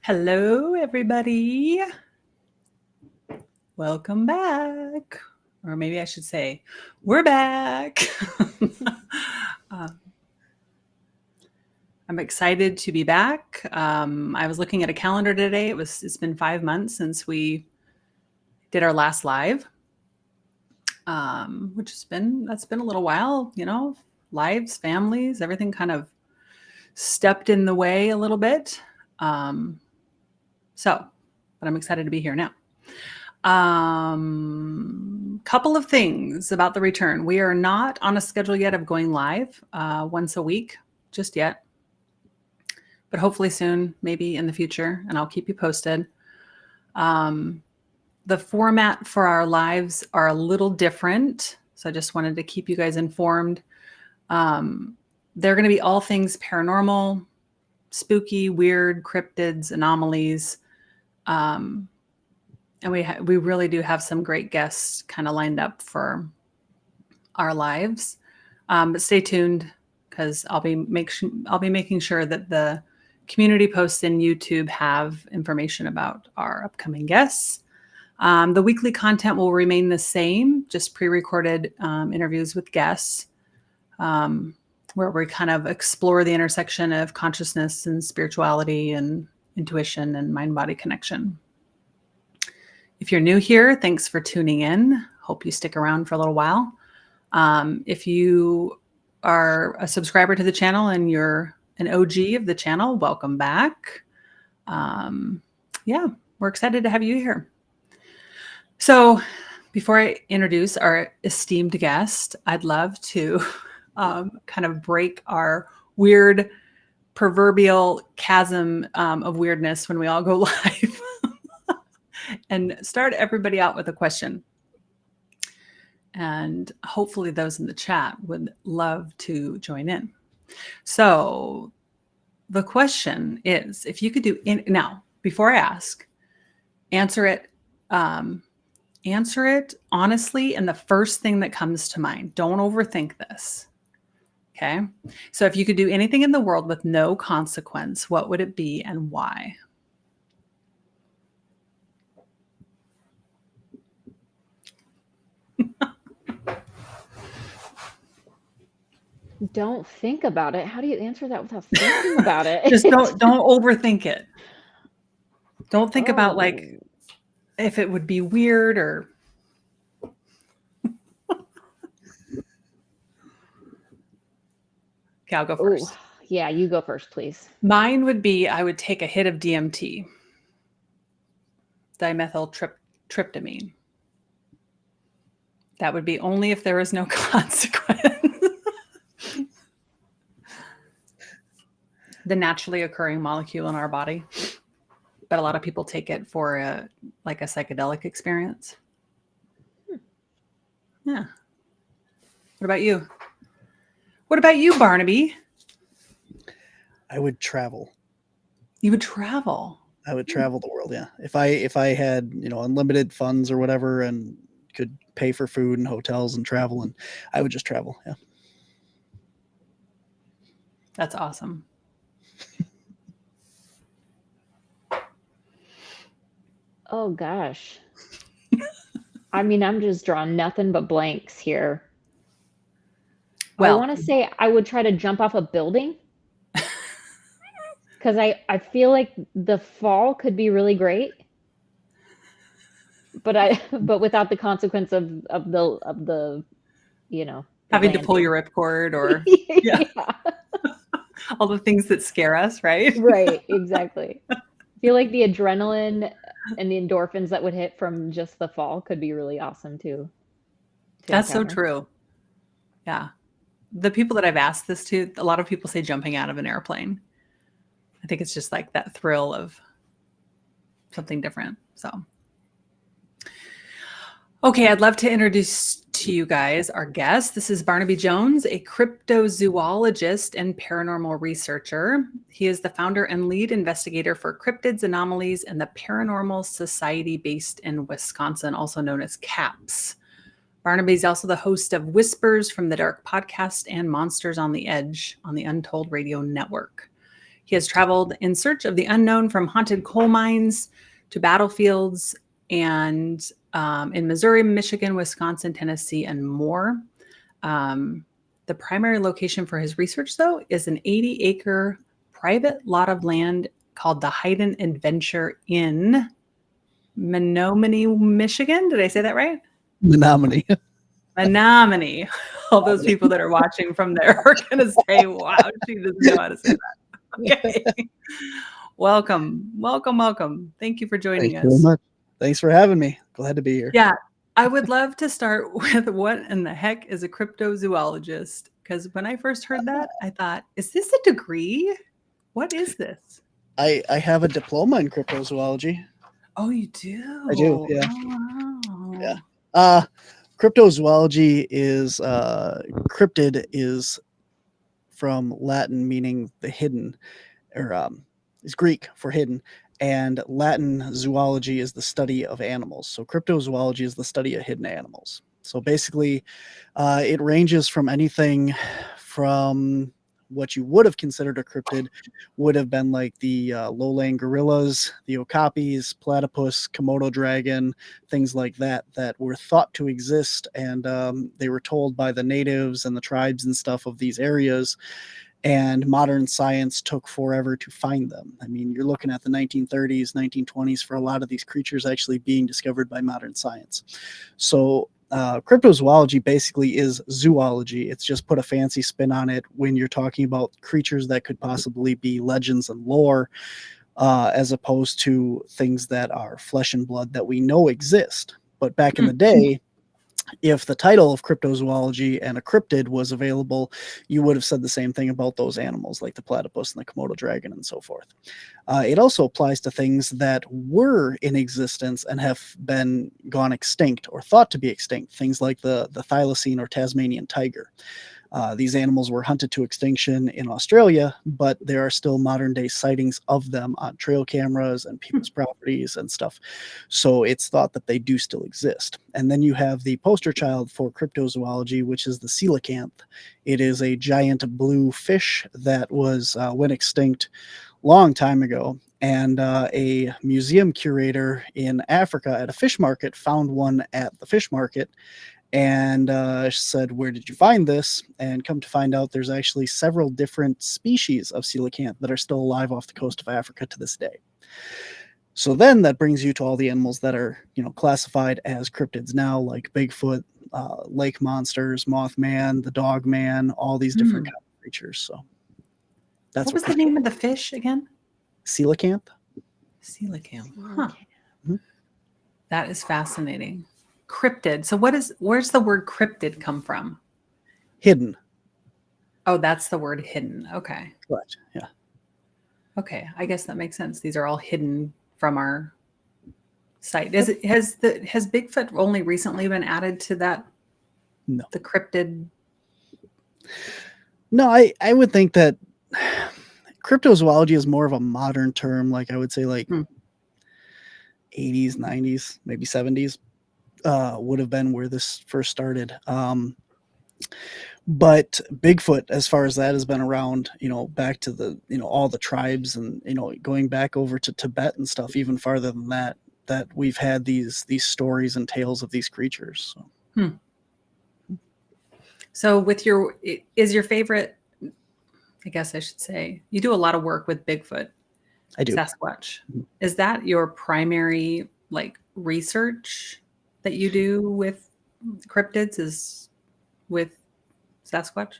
Hello, everybody. Welcome back. Or maybe I should say, we're back. I'm excited to be back. I was looking at a calendar today. It's been 5 months since we did our last live, which that's been a little while, lives, families, everything kind of stepped in the way a little bit. But I'm excited to be here now. Couple of things about the return. We are not on a schedule yet of going live once a week, just yet. But hopefully soon, maybe in the future, and I'll keep you posted. The format for our lives are a little different, so I just wanted to keep you guys informed. They're going to be all things paranormal, spooky, weird, cryptids, anomalies. And we really do have some great guests kind of lined up for our lives. But stay tuned because I'll be making sure that the community posts in YouTube have information about our upcoming guests. The weekly content will remain the same, just pre-recorded interviews with guests, where we kind of explore the intersection of consciousness and spirituality and intuition and mind-body connection. If you're new here, thanks for tuning in. Hope you stick around for a little while. If you are a subscriber to the channel and you're an OG of the channel, welcome back. We're excited to have you here. So before I introduce our esteemed guest, I'd love to kind of break our weird proverbial chasm of weirdness when we all go live and start everybody out with a question. And hopefully those in the chat would love to join in. So the question is, if you could now, before I ask, answer it honestly and the first thing that comes to mind. Don't overthink this. Okay. So if you could do anything in the world with no consequence, what would it be and why? Don't think about it. How do you answer that without thinking about it? Just don't overthink it. Don't think about like if it would be weird or. Okay, I'll go first. Yeah, you go first, please. Mine would be I would take a hit of DMT, dimethyltryptamine. That would be only if there was no consequence. The naturally occurring molecule in our body. But a lot of people take it for a psychedelic experience. Yeah. What about you? What about you, Barnaby? I would travel. You would travel? I would travel the world, yeah. If I had, unlimited funds or whatever and could pay for food and hotels and travel, and I would just travel, yeah. That's awesome. Oh gosh. I mean, I'm just drawing nothing but blanks here. Well, I want to say I would try to jump off a building because I feel like the fall could be really great, but without the consequence of the having to pull your ripcord or yeah. all the things that scare us, right? Right, exactly. I feel like the adrenaline and the endorphins that would hit from just the fall could be really awesome too. That's so true. Yeah. The people that I've asked this to, a lot of people say jumping out of an airplane. I think it's just like that thrill of something different. So, okay, I'd love to introduce to you guys our guest. This is Barnaby Jones, a cryptozoologist and paranormal researcher. He is the founder and lead investigator for Cryptids, Anomalies, and the Paranormal Society based in Wisconsin, also known as CAPS. Barnaby is also the host of Whispers from the Dark podcast and Monsters on the Edge on the Untold Radio Network. He has traveled in search of the unknown from haunted coal mines to battlefields and in Missouri, Michigan, Wisconsin, Tennessee, and more. The primary location for his research, though, is an 80-acre private lot of land called the Hayden Adventure in Menominee, Michigan. Did I say that right? Menominee. Menominee. All those people that are watching from there are going to say, wow, she doesn't know how to say that. Okay. Welcome. Thank you for joining us. Thank you very much. Thanks for having me. Glad to be here. Yeah. I would love to start with what in the heck is a cryptozoologist? Because when I first heard that, I thought, is this a degree? What is this? I have a diploma in cryptozoology. Oh, you do? I do, yeah. Oh, wow. Yeah. Cryptozoology is cryptid is from Latin meaning the hidden, or is Greek for hidden, and Latin zoology is the study of animals. So cryptozoology is the study of hidden animals. So basically, it ranges from anything from what you would have considered a cryptid would have been like the lowland gorillas, the okapis, platypus, Komodo dragon, things like that were thought to exist, and they were told by the natives and the tribes and stuff of these areas, and modern science took forever to find them. I mean, you're looking at the 1930s, 1920s for a lot of these creatures actually being discovered by modern science. So cryptozoology basically is zoology. It's just put a fancy spin on it when you're talking about creatures that could possibly be legends and lore, as opposed to things that are flesh and blood that we know exist. But back in the day, if the title of cryptozoology and a cryptid was available, you would have said the same thing about those animals like the platypus and the Komodo dragon and so forth. It also applies to things that were in existence and have been gone extinct or thought to be extinct, things like the thylacine or Tasmanian tiger. These animals were hunted to extinction in Australia, but there are still modern day sightings of them on trail cameras and people's properties and stuff. So it's thought that they do still exist. And then you have the poster child for cryptozoology, which is the coelacanth. It is a giant blue fish that was went extinct long time ago. And a museum curator in Africa at a fish market found one at the fish market and said, where did you find this? And come to find out, there's actually several different species of coelacanth that are still alive off the coast of Africa to this day. So then that brings you to all the animals that are, classified as cryptids now, like Bigfoot, lake monsters, Mothman, the Dogman, all these different kind of creatures. So that's what was the name of the fish again? Coelacanth. Coelacanth. Huh. Mm-hmm. That is fascinating. Cryptid. So where's the word cryptid come from? Hidden. Oh, that's the word hidden. Okay. Correct. Yeah. Okay. I guess that makes sense. These are all hidden from our site. Has Bigfoot only recently been added to that? No. The cryptid. No, I would think that cryptozoology is more of a modern term, like I would say like 80s, 90s, maybe 70s. Would have been where this first started. But Bigfoot, as far as that has been around, back to the, all the tribes and, going back over to Tibet and stuff, even farther than that we've had these stories and tales of these creatures. So, So is your favorite, I guess I should say, you do a lot of work with Bigfoot. I do. Sasquatch. Is that your primary research that you do with cryptids is with Sasquatch?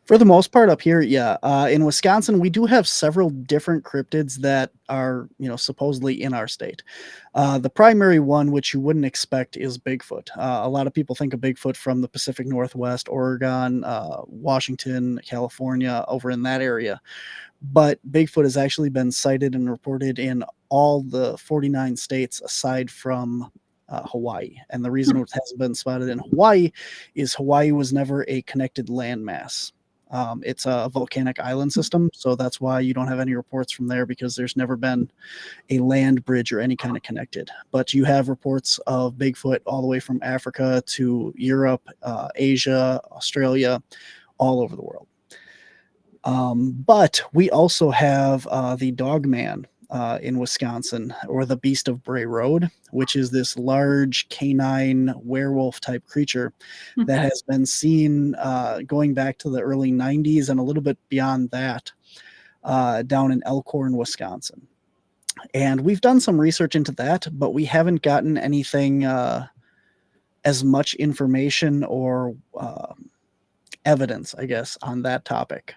For the most part up here, yeah. In Wisconsin, we do have several different cryptids that are, supposedly in our state. The primary one, which you wouldn't expect, is Bigfoot. A lot of people think of Bigfoot from the Pacific Northwest, Oregon, Washington, California, over in that area. But Bigfoot has actually been sighted and reported in all the 49 states aside from Hawaii. And the reason it hasn't been spotted in Hawaii is Hawaii was never a connected landmass. It's a volcanic island system, so that's why you don't have any reports from there, because there's never been a land bridge or any kind of connected. But you have reports of Bigfoot all the way from Africa to Europe, Asia, Australia, all over the world. But we also have the Dogman in Wisconsin, or the Beast of Bray Road, which is this large canine werewolf type creature that has been seen going back to the early 90s and a little bit beyond that down in Elkhorn, Wisconsin. And we've done some research into that, but we haven't gotten anything as much information or evidence, I guess, on that topic.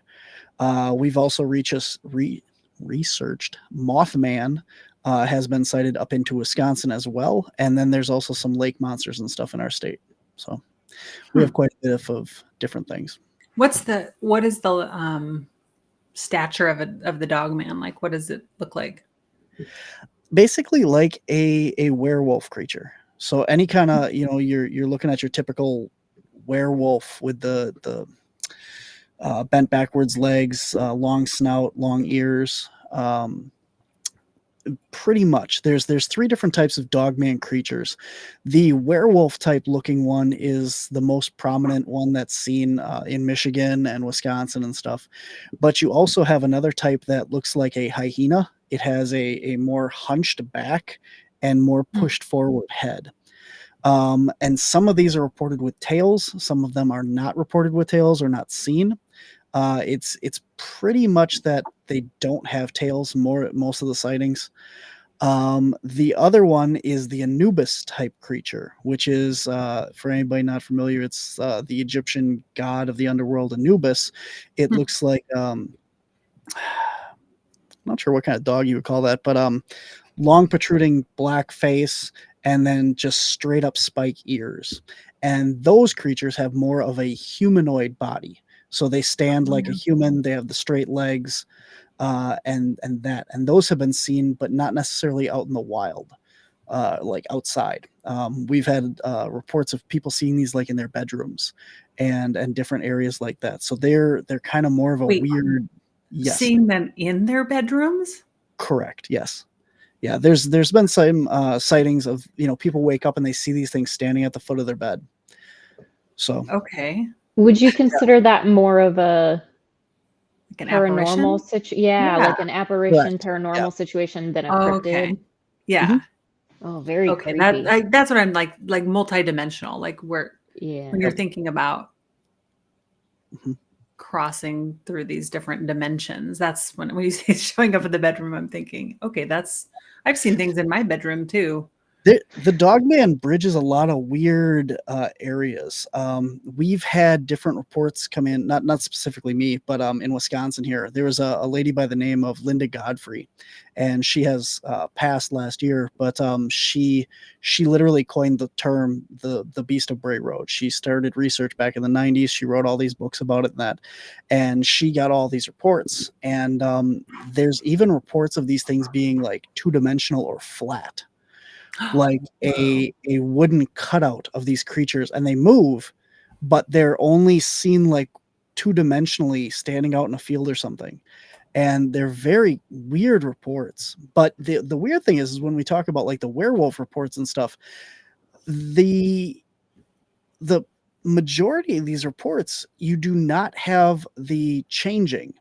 We've also researched Mothman has been sighted up into Wisconsin as well. And then there's also some lake monsters and stuff in our state. So we have quite a bit of different things. What is the stature of the Dogman? Like, what does it look like? Basically like a werewolf creature. So any kind of, you're looking at your typical werewolf with the bent backwards legs, long snout, long ears. Pretty much there's 3 different types of Dogman creatures. The werewolf type looking one is the most prominent one that's seen in Michigan and Wisconsin and stuff. But you also have another type that looks like a hyena. It has a more hunched back and more pushed forward head. And some of these are reported with tails. Some of them are not reported with tails or not seen. It's pretty much that they don't have tails most of the sightings. The other one is the Anubis type creature, which is, for anybody not familiar, it's the Egyptian god of the underworld, Anubis. It looks like, not sure what kind of dog you would call that, but long protruding black face and then just straight up spike ears. And those creatures have more of a humanoid body. So they stand like a human. They have the straight legs, and those have been seen, but not necessarily out in the wild, like outside. We've had reports of people seeing these like in their bedrooms and different areas like that. So they're kind of more of a weird. Yes. Seeing them in their bedrooms? Correct. Yes. Yeah. There's been some sightings of people wake up and they see these things standing at the foot of their bed. So okay. Would you consider that more of a like an paranormal situation? Yeah, like an apparition, Correct. paranormal situation than a cryptid. Okay. Yeah. Mm-hmm. Oh, very okay. creepy. That's what I'm like multidimensional. Like when you're thinking about crossing through these different dimensions. That's when you say showing up in the bedroom, I'm thinking, okay, I've seen things in my bedroom too. The Dogman bridges a lot of weird areas. We've had different reports come in, not specifically me, but in Wisconsin here. There was a lady by the name of Linda Godfrey, and she has passed last year, but she literally coined the term the Beast of Bray Road. She started research back in the 90s. She wrote all these books about it and she got all these reports. And there's even reports of these things being like 2-dimensional or flat. Like a wooden cutout of these creatures, and they move, but they're only seen like 2-dimensionally standing out in a field or something. And they're very weird reports. But the weird thing is when we talk about like the werewolf reports and stuff, the majority of these reports, you do not have the changing.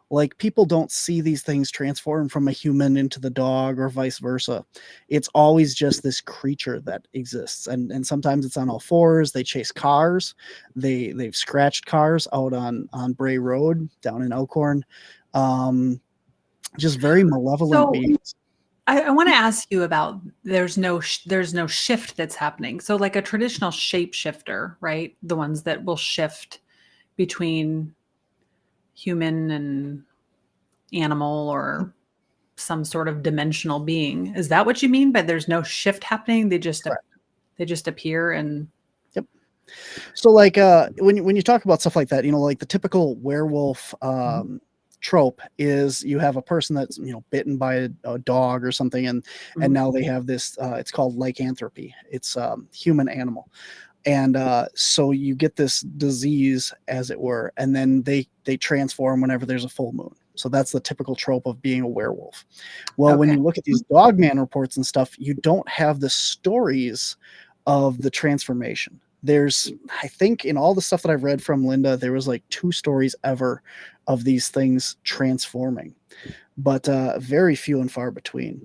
Like people don't see these things transform from a human into the dog or vice versa. It's always just this creature that exists. And sometimes it's on all fours. They chase cars. They've scratched cars out on Bray Road down in Elkhorn. Just very malevolent beings. I want to ask you about there's no shift that's happening. So like a traditional shapeshifter, right? The ones that will shift between human and animal or some sort of dimensional being. Is that what you mean by there's no shift happening? They just appear and Yep. So like when you talk about stuff like that, like the typical werewolf trope is you have a person that's bitten by a dog or something and now they have this it's called lycanthropy. It's human animal. And so you get this disease, as it were, and then they transform whenever there's a full moon. So that's the typical trope of being a werewolf. Well, when you look at these Dogman reports and stuff, you don't have the stories of the transformation. There's, I think in all the stuff that I've read from Linda, there was like 2 stories ever of these things transforming, but very few and far between.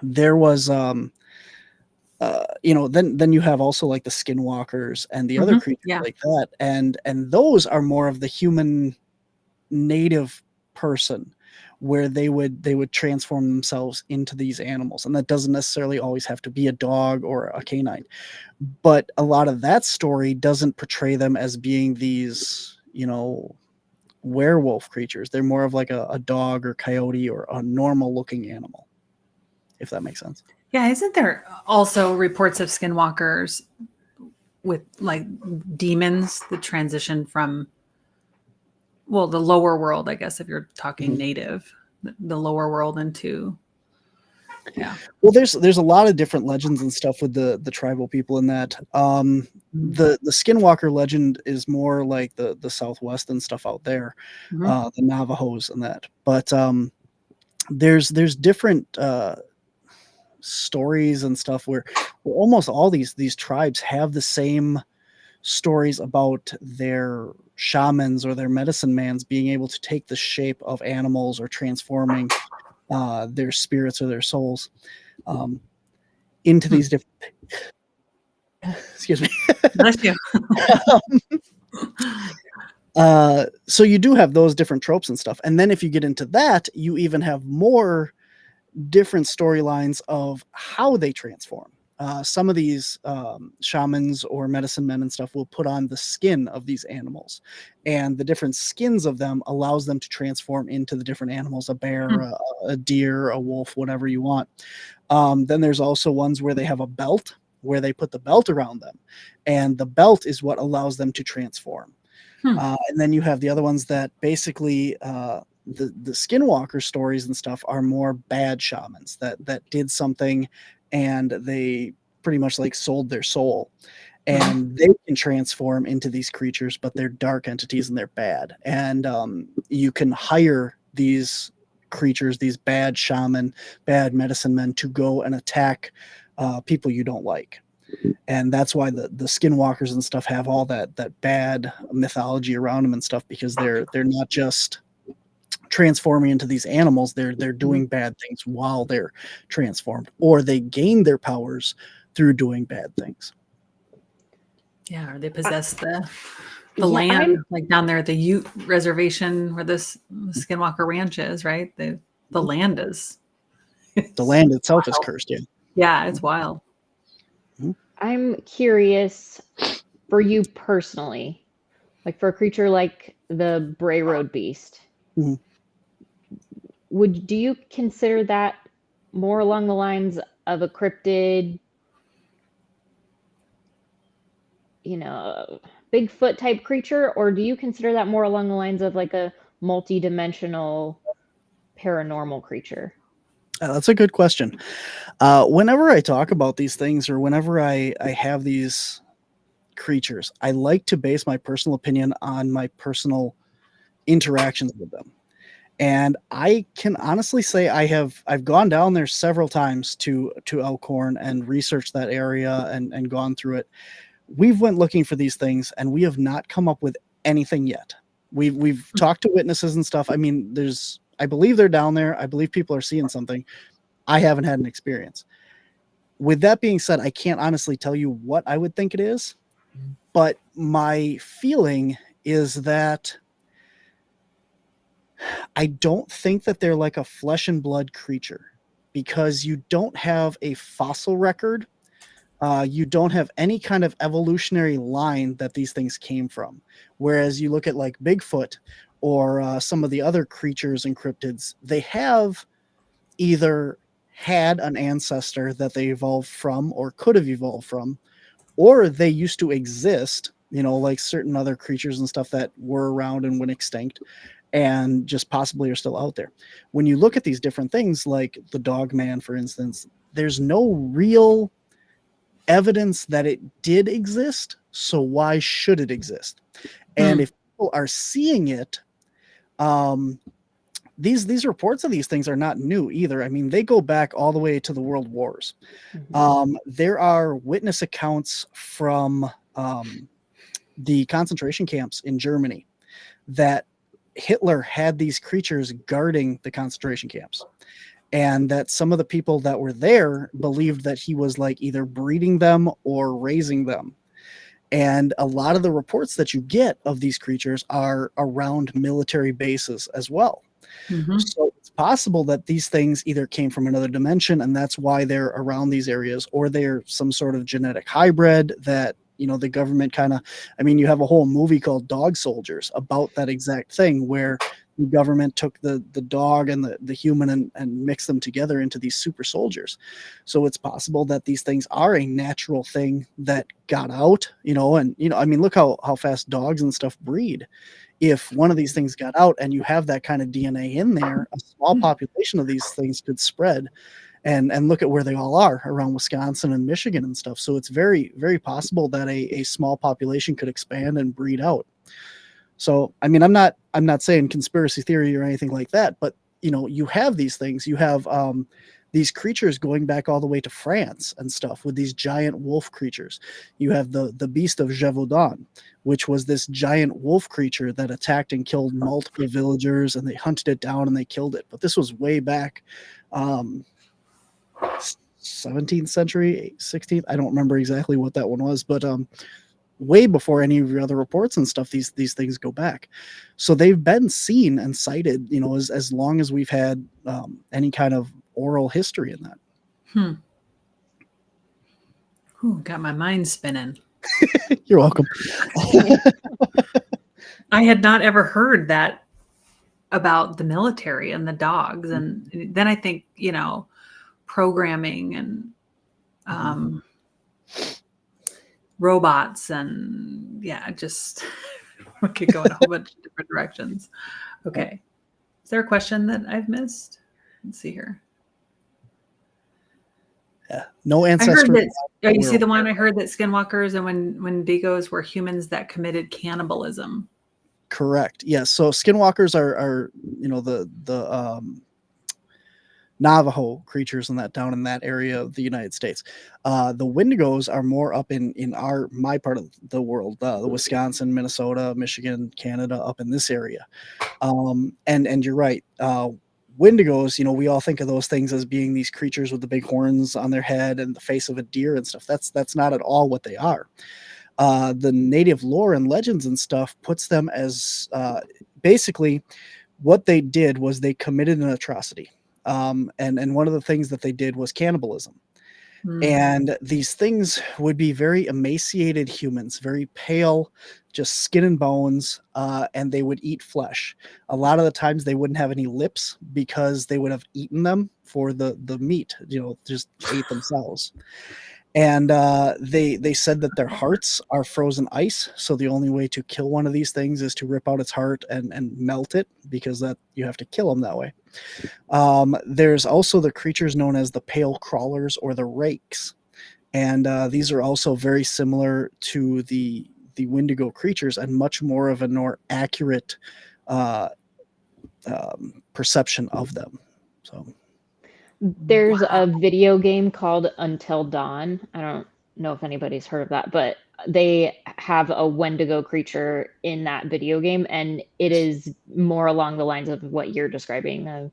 There was, then you have also like the skinwalkers and the other creatures like that, and those are more of the human native person, where they would transform themselves into these animals, and that doesn't necessarily always have to be a dog or a canine, but a lot of that story doesn't portray them as being these, werewolf creatures. They're more of like a dog or coyote or a normal looking animal, if that makes sense. Yeah, isn't there also reports of skinwalkers with like demons that transition from, well, the lower world, I guess, if you're talking native, the lower world into, Well, there's a lot of different legends and stuff with the tribal people in that. The skinwalker legend is more like the Southwest and stuff out there, the Navajos and that. But there's different stories and stuff where almost all these tribes have the same stories about their shamans or their medicine mans being able to take the shape of animals or transforming their spirits or their souls into these different excuse me. Bless you. So you do have those different tropes and stuff, and then if you get into that, you even have more different storylines of how they transform. Some of these shamans or medicine men and stuff will put on the skin of these animals, and the different skins of them allows them to transform into the different animals, a bear, a deer, a wolf, whatever you want. Then there's also ones where they have a belt, where they put the belt around them, and the belt is what allows them to transform. And then you have the other ones that basically the skinwalker stories and stuff are more bad shamans that did something and they pretty much like sold their soul, and they can transform into these creatures, but they're dark entities and they're bad. And you can hire these creatures, these bad shaman, bad medicine men, to go and attack people you don't like. And that's why the skinwalkers and stuff have all that bad mythology around them and stuff, because they're not just transforming into these animals, they're doing bad things while they're transformed, or they gain their powers through doing bad things. Yeah, or they possess the land, like down there at the Ute reservation where this Skinwalker Ranch is, right? The land is the land itself is cursed. Yeah, it's wild. I'm curious, for you personally, like for a creature like the Bray Road Beast, do you consider that more along the lines of a cryptid, Bigfoot type creature, or do you consider that more along the lines of like a multi-dimensional paranormal creature? That's a good question. Whenever I talk about these things, or whenever I have these creatures, I like to base my personal opinion on my personal interactions with them. And I can honestly say I've gone down there several times to Elkhorn and researched that area and gone through it. We've went looking for these things and we have not come up with anything yet. We've talked to witnesses and stuff. I mean, I believe they're down there. I believe people are seeing something. I haven't had an experience. With that being said, I can't honestly tell you what I would think it is, but my feeling is that I don't think that they're like a flesh and blood creature, because you don't have a fossil record. You don't have any kind of evolutionary line that these things came from. Whereas you look at like Bigfoot or some of the other creatures and cryptids, they have either had an ancestor that they evolved from or could have evolved from, or they used to exist, like certain other creatures and stuff that were around and went extinct and just possibly are still out there. When you look at these different things, like the Dogman, for instance, there's no real evidence that it did exist. So why should it exist? And if people are seeing it, these reports of these things are not new either. I mean, they go back all the way to the World Wars. There are witness accounts from the concentration camps in Germany, that Hitler had these creatures guarding the concentration camps, and that some of the people that were there believed that he was like either breeding them or raising them. And a lot of the reports that you get of these creatures are around military bases as well. Mm-hmm. So it's possible that these things either came from another dimension and that's why they're around these areas, or they're some sort of genetic hybrid that, you know, the government kind of, I mean, you have a whole movie called Dog Soldiers about that exact thing, where the government took the dog and the human and mixed them together into these super soldiers. So it's possible that these things are a natural thing that got out, you know, and, you know, I mean, look how fast dogs and stuff breed. If one of these things got out and you have that kind of DNA in there, a small population of these things could spread. And look at where they all are around Wisconsin and Michigan and stuff. So it's very, very possible that a small population could expand and breed out. So, I mean, I'm not saying conspiracy theory or anything like that, but, you know, you have these things. You have these creatures going back all the way to France and stuff with these giant wolf creatures. You have the beast of Gévaudan, which was this giant wolf creature that attacked and killed multiple villagers, and they hunted it down and they killed it. But this was way back 17th century, 16th. I don't remember exactly what that one was, but way before any of your other reports and stuff, these things go back. So they've been seen and cited, you know, as long as we've had any kind of oral history in that. Ooh, got my mind spinning. You're welcome. I had not ever heard that about the military and the dogs. And then I think, you know, programming and robots and just we could go in a whole bunch of different directions. Okay. Is there a question that I've missed? Let's see here. Yeah. No ancestry. I heard that, you see the one I heard that skinwalkers and when Wendigos were humans that committed cannibalism. Correct. Yes. So skinwalkers are you know, the Navajo creatures and that down in that area of the United States. The Wendigos are more up in my part of the world, the Wisconsin, Minnesota, Michigan, Canada, up in this area. And you're right. Wendigos, you know, we all think of those things as being these creatures with the big horns on their head and the face of a deer and stuff. That's not at all what they are. The native lore and legends and stuff puts them as basically what they did was they committed an atrocity. And one of the things that they did was cannibalism. And these things would be very emaciated humans, very pale, just skin and bones, and they would eat flesh. A lot of the times they wouldn't have any lips because they would have eaten them for the meat, you know, just ate themselves. And they said that their hearts are frozen ice. So the only way to kill one of these things is to rip out its heart and melt it, because that you have to kill them that way. There's also the creatures known as the pale crawlers or the rakes. And these are also very similar to the Wendigo creatures and much more of a more accurate perception of them. So. There's a video game called Until Dawn. I don't know if anybody's heard of that, but they have a Wendigo creature in that video game, and it is more along the lines of what you're describing.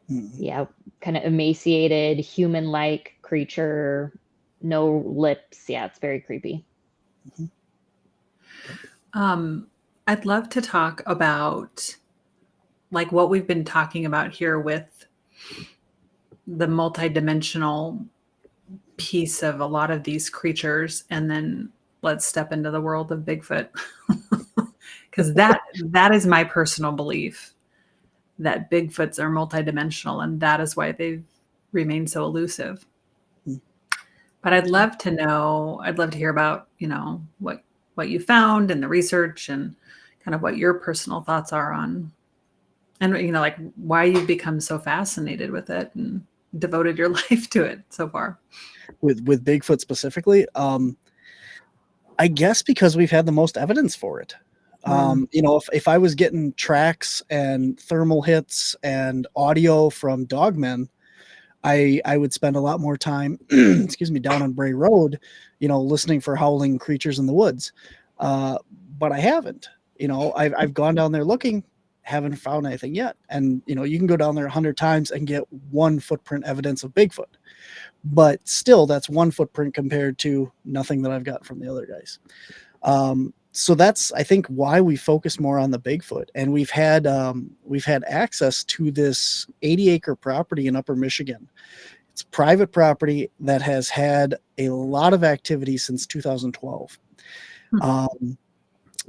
Kind of emaciated, human-like creature, no lips. Yeah, it's very creepy. I'd love to talk about like what we've been talking about here with the multidimensional piece of a lot of these creatures, and then let's step into the world of Bigfoot, because that is my personal belief, that Bigfoots are multidimensional, and that is why they've remained so elusive. But I'd love to hear about, you know, what you found and the research and kind of what your personal thoughts are on, and, you know, like why you've become so fascinated with it and devoted your life to it so far. With Bigfoot specifically, I guess because we've had the most evidence for it. You know, if I was getting tracks and thermal hits and audio from dogmen, I would spend a lot more time, excuse me, down on Bray Road, listening for howling creatures in the woods. But I haven't. I've gone down there looking, haven't found anything yet. And you can go down there 100 times and get one footprint evidence of Bigfoot. But still, that's one footprint compared to nothing that I've got from the other guys. So that's, I think, why we focus more on the Bigfoot. And we've had access to this 80-acre property in Upper Michigan. It's private property that has had a lot of activity since 2012.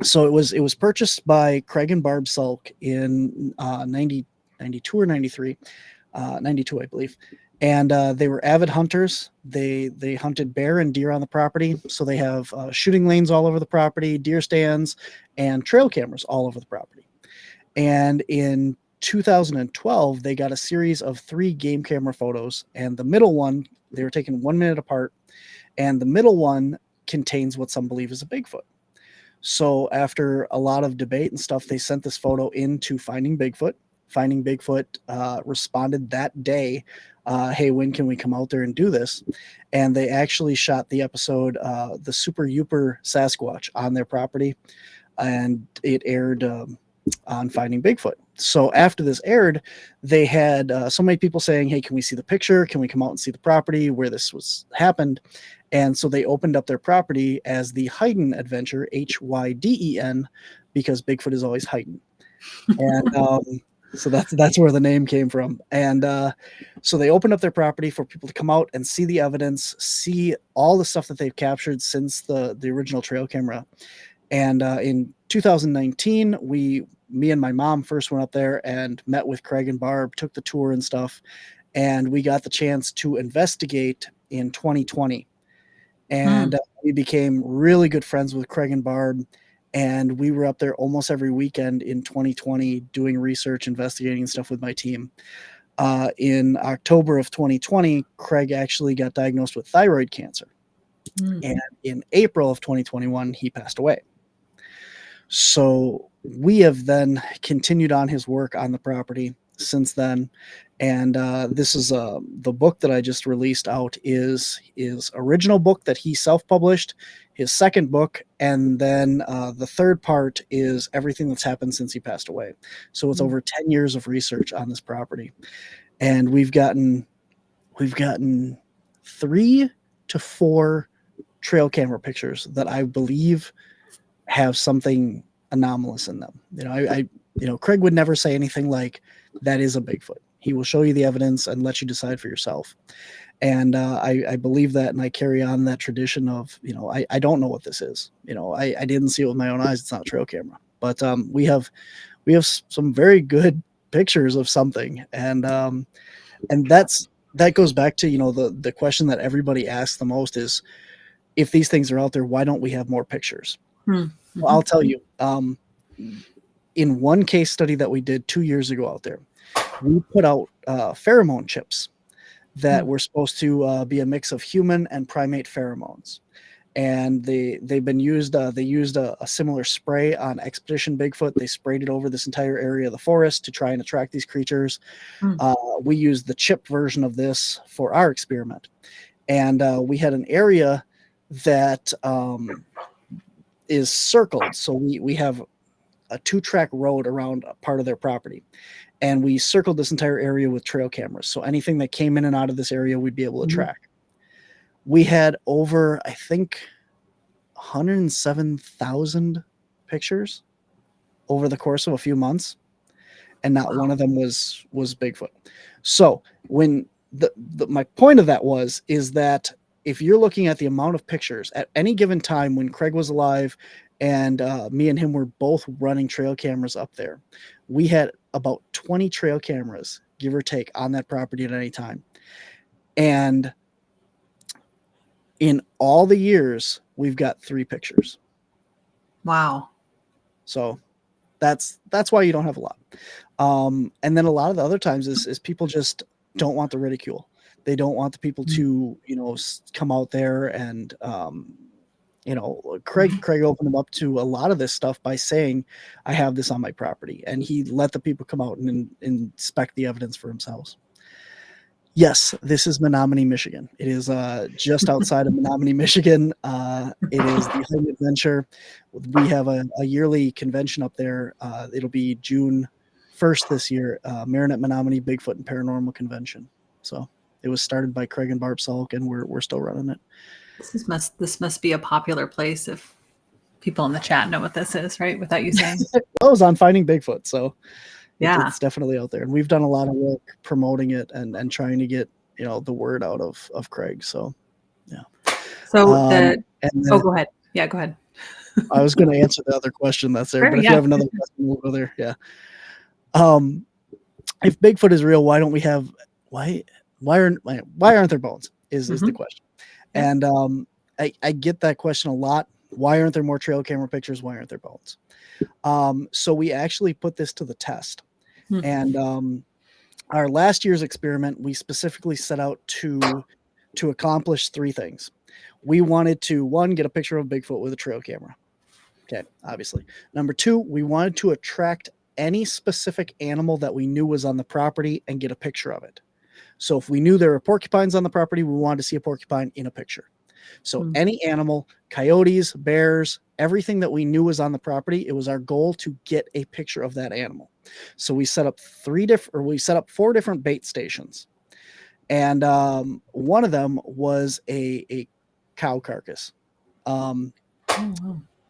So it was purchased by Craig and Barb Salk in 92 or 93, 92, I believe. And they were avid hunters. They hunted bear and deer on the property. So they have shooting lanes all over the property, deer stands, and trail cameras all over the property. And in 2012, they got a series of 3 game camera photos. And the middle one, they were taken 1 minute apart. And the middle one contains what some believe is a Bigfoot. So after a lot of debate and stuff, they sent this photo into Finding Bigfoot. Finding Bigfoot responded that day, hey, when can we come out there and do this? And they actually shot the episode, The Super Youper Sasquatch, on their property, and it aired on Finding Bigfoot. So after this aired, they had so many people saying, hey, can we see the picture? Can we come out and see the property where this was happened? And so they opened up their property as the Hayden Adventure, Hyden, because Bigfoot is always hiding. And so that's where the name came from. And so they opened up their property for people to come out and see the evidence, see all the stuff that they've captured since the original trail camera. And in 2019, me and my mom first went up there and met with Craig and Barb, took the tour and stuff, and we got the chance to investigate in 2020. And we became really good friends with Craig and Barb. And we were up there almost every weekend in 2020 doing research, investigating stuff with my team. In October of 2020, Craig actually got diagnosed with thyroid cancer. And in April of 2021, he passed away. So we have then continued on his work on the property since then. And this is the book that I just released out is his original book that he self-published, his second book, and then the third part is everything that's happened since he passed away. So it's over 10 years of research on this property. And we've gotten 3 to 4 trail camera pictures that I believe have something anomalous in them. Craig would never say anything like that is a Bigfoot. He will show you the evidence and let you decide for yourself. And I believe that, and I carry on that tradition of, I don't know what this is. I didn't see it with my own eyes. It's not a trail camera, but we have some very good pictures of something, and that goes back to the question that everybody asks the most is, if these things are out there, why don't we have more pictures? Well, I'll tell you. In one case study that we did 2 years ago out there, we put out pheromone chips that were supposed to be a mix of human and primate pheromones. And they've been used. They used a similar spray on Expedition Bigfoot. They sprayed it over this entire area of the forest to try and attract these creatures. We used the chip version of this for our experiment. And we had an area that is circled. So we have a 2-track road around a part of their property. And we circled this entire area with trail cameras. So anything that came in and out of this area, we'd be able to track. We had over, I think, 107,000 pictures over the course of a few months. And not one of them was Bigfoot. So when my point of that is that if you're looking at the amount of pictures at any given time when Craig was alive and me and him were both running trail cameras up there, we had about 20 trail cameras, give or take, on that property at any time. And in all the years, we've got 3 pictures. Wow. So that's why you don't have a lot. And then a lot of the other times is people just don't want the ridicule. They don't want the people to, come out there and, Craig opened him up to a lot of this stuff by saying, I have this on my property. And he let the people come out and inspect the evidence for themselves. Yes, this is Menominee, Michigan. It is just outside of Menominee, Michigan. It is the Home Adventure. We have a yearly convention up there. It'll be June 1st this year, Marinette Menominee Bigfoot and Paranormal Convention. So it was started by Craig and Barb Salk, and we're still running it. This must be a popular place if people in the chat know what this is, right? Without you saying. Well, it was on Finding Bigfoot, so Yeah. it's definitely out there. And we've done a lot of work promoting it and trying to get, the word out of Craig. So, yeah. So go ahead. Yeah, go ahead. I was going to answer the other question that's there, Sure, but if yeah. you have another question, we'll go there. Yeah. If Bigfoot is real, why don't we have why aren't there bones? Is the question. Yeah. And I get that question a lot. Why aren't there more trail camera pictures? Why aren't there bones? So we actually put this to the test. And our last year's experiment, we specifically set out to accomplish 3 things. We wanted to, 1, get a picture of Bigfoot with a trail camera. Okay, obviously. Number 2, we wanted to attract any specific animal that we knew was on the property and get a picture of it. So if we knew there were porcupines on the property, we wanted to see a porcupine in a picture. So any animal, coyotes, bears, everything that we knew was on the property, it was our goal to get a picture of that animal. So we set up 4 different bait stations. And one of them was a cow carcass.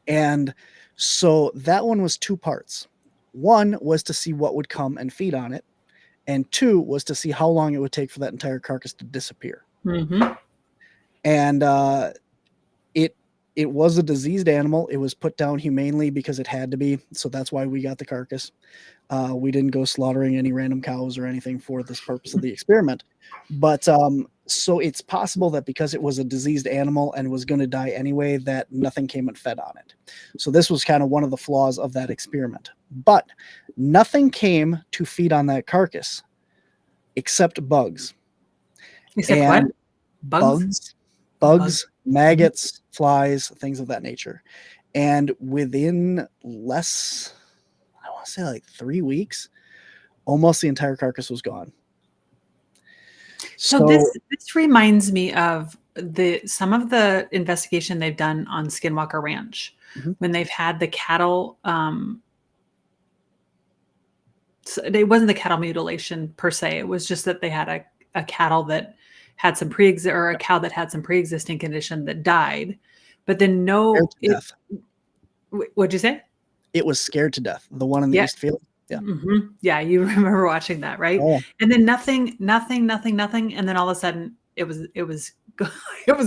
And so that one was 2 parts. 1 was to see what would come and feed on it. And 2 was to see how long it would take for that entire carcass to disappear. And it was a diseased animal. It was put down humanely because it had to be. So that's why we got the carcass. We didn't go slaughtering any random cows or anything for this purpose of the experiment. But so it's possible that because it was a diseased animal and was going to die anyway, that nothing came and fed on it. So this was kind of one of the flaws of that experiment. But nothing came to feed on that carcass except bugs. Except and what? Bugs, maggots, flies, things of that nature. And within less, I want to say like 3 weeks, almost the entire carcass was gone. So this reminds me of some of the investigation they've done on Skinwalker Ranch when they've had the cattle. So it wasn't the cattle mutilation per se. It was just that they had a cattle that had some a cow that had some pre-existing condition that died, but then what'd you say? It was scared to death. The one in the East Field. Yeah. Yeah. You remember watching that, right? Oh. And then nothing. And then all of a sudden it was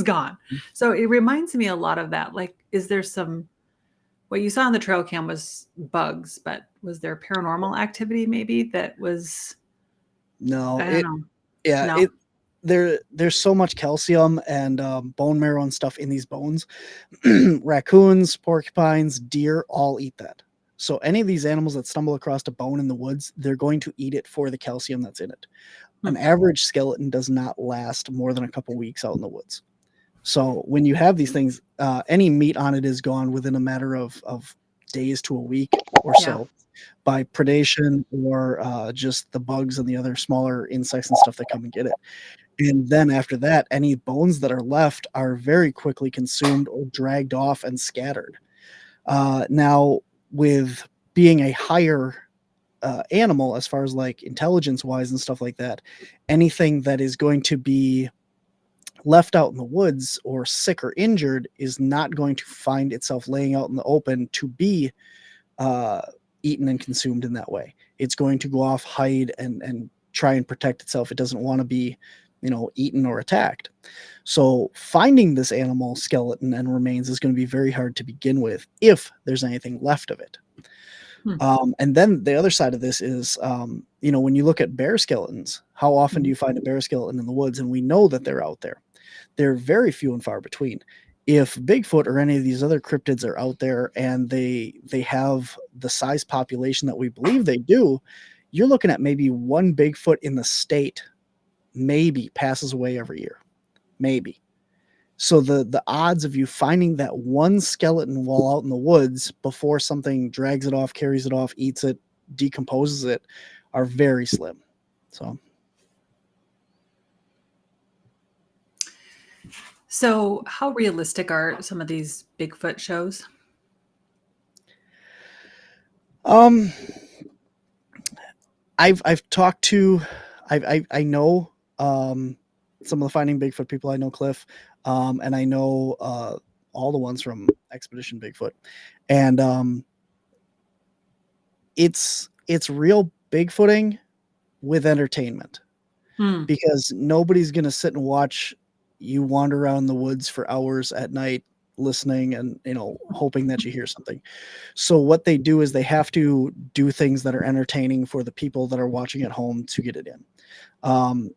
gone. So it reminds me a lot of that. Like, is there what you saw on the trail cam was bugs, but was there paranormal activity maybe that was? No, I don't know. Yeah. No. There's so much calcium and bone marrow and stuff in these bones. Raccoons, porcupines, deer all eat that. So any of these animals that stumble across a bone in the woods, they're going to eat it for the calcium that's in it. An average skeleton does not last more than a couple weeks out in the woods. So when you have these things, any meat on it is gone within a matter of days to a week or so by predation or just the bugs and the other smaller insects and stuff that come and get it. And then after that, any bones that are left are very quickly consumed or dragged off and scattered. Now, with being a higher animal, as far as like intelligence-wise and stuff like that, anything that is going to be left out in the woods or sick or injured is not going to find itself laying out in the open to be eaten and consumed in that way. It's going to go off, hide, and try and protect itself. It doesn't want to be eaten or attacked. So finding this animal skeleton and remains is going to be very hard to begin with if there's anything left of it. And then the other side of this is, when you look at bear skeletons, how often do you find a bear skeleton in the woods? And we know that they're out there. They're very few and far between. If Bigfoot or any of these other cryptids are out there and they have the size population that we believe they do, you're looking at maybe one Bigfoot in the state maybe passes away every year. Maybe. So the odds of you finding that one skeleton while out in the woods before something drags it off, carries it off, eats it, decomposes it are very slim. So So, how realistic are some of these Bigfoot shows? I've talked to, I know some of the Finding Bigfoot people. I know Cliff, and I know all the ones from Expedition Bigfoot, and it's real Bigfooting with entertainment, Hmm. because nobody's gonna sit and watch you wander around the woods for hours at night listening and hoping that you hear something. So what they do is they have to do things that are entertaining for the people that are watching at home to get it in.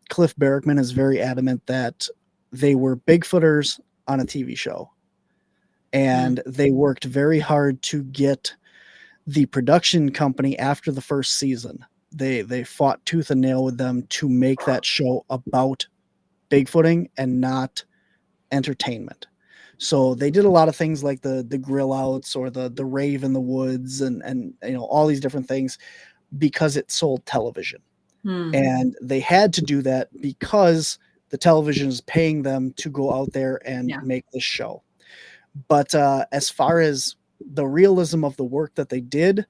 Cliff Barrickman is very adamant that they were Bigfooters on a TV show, and they worked very hard to get the production company after the first season. They fought tooth and nail with them to make that show about Bigfooting and not entertainment. So they did a lot of things like the grill outs or the rave in the woods and all these different things because it sold television. Hmm. And they had to do that because the television is paying them to go out there and make this show. But as far as the realism of the work that they did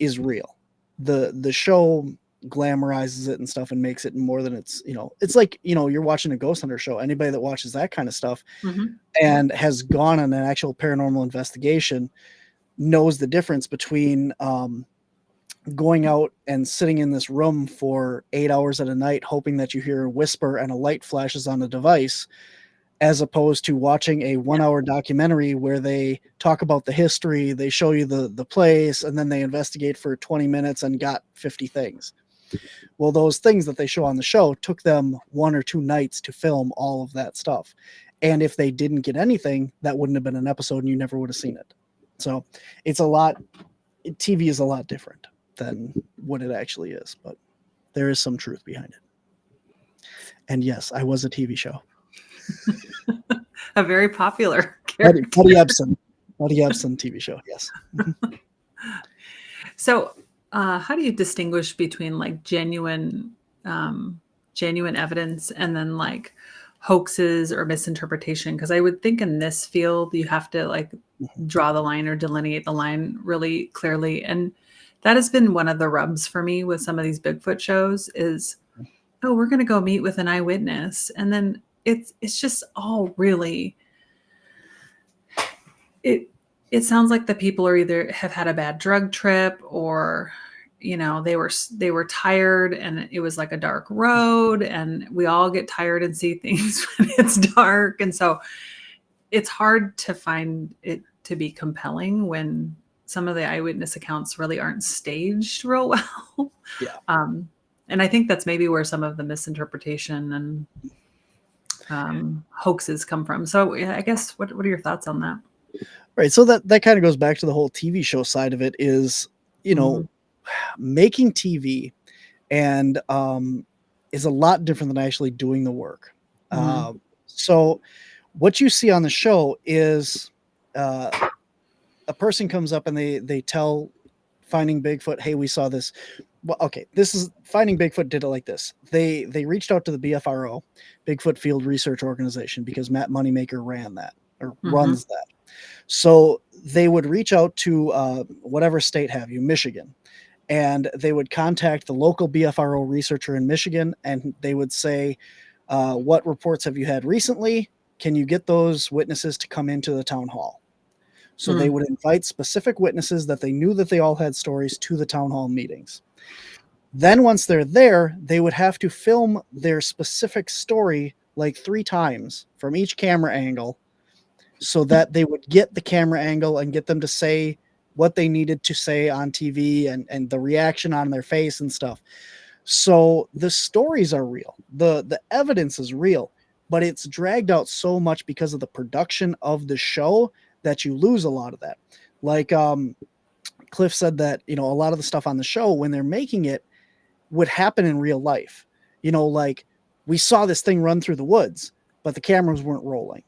is real. The show glamorizes it and stuff and makes it more than it's like you're watching a ghost hunter show. Anybody that watches that kind of stuff and has gone on an actual paranormal investigation knows the difference between going out and sitting in this room for 8 hours at a night hoping that you hear a whisper and a light flashes on the device, as opposed to watching a 1 hour documentary where they talk about the history, they show you the place, and then they investigate for 20 minutes and got 50 things. Well, those things that they show on the show took them 1 or 2 nights to film all of that stuff. And if they didn't get anything, that wouldn't have been an episode and you never would have seen it. So it's TV is a lot different than what it actually is, but there is some truth behind it. And yes, I was a TV show. A very popular character. Buddy Ebsen TV show. Yes. So, how do you distinguish between like genuine evidence and then like hoaxes or misinterpretation? Because I would think in this field you have to like draw the line or delineate the line really clearly, and that has been one of the rubs for me with some of these Bigfoot shows is, oh, we're going to go meet with an eyewitness, and then it's just all really it sounds like the people are either have had a bad drug trip or they were tired and it was like a dark road, and we all get tired and see things when it's dark, and so it's hard to find it to be compelling when some of the eyewitness accounts really aren't staged real well. And I think that's maybe where some of the misinterpretation and hoaxes come from. So I guess what are your thoughts on that? Right. So that kind of goes back to the whole TV show side of it is, making TV and is a lot different than actually doing the work. So what you see on the show is a person comes up and they tell Finding Bigfoot, hey, we saw this. Well, okay, this is Finding Bigfoot did it like this. They reached out to the BFRO, Bigfoot Field Research Organization, because Matt Moneymaker ran that or runs that. So they would reach out to whatever state have you, Michigan, and they would contact the local BFRO researcher in Michigan, and they would say, what reports have you had recently? Can you get those witnesses to come into the town hall? So they would invite specific witnesses that they knew that they all had stories to the town hall meetings. Then once they're there, they would have to film their specific story like 3 times from each camera angle so that they would get the camera angle and get them to say what they needed to say on TV and the reaction on their face and stuff. So the stories are real. The evidence is real, but it's dragged out so much because of the production of the show that you lose a lot of that. Like Cliff said that, a lot of the stuff on the show when they're making it would happen in real life. Like we saw this thing run through the woods, but the cameras weren't rolling.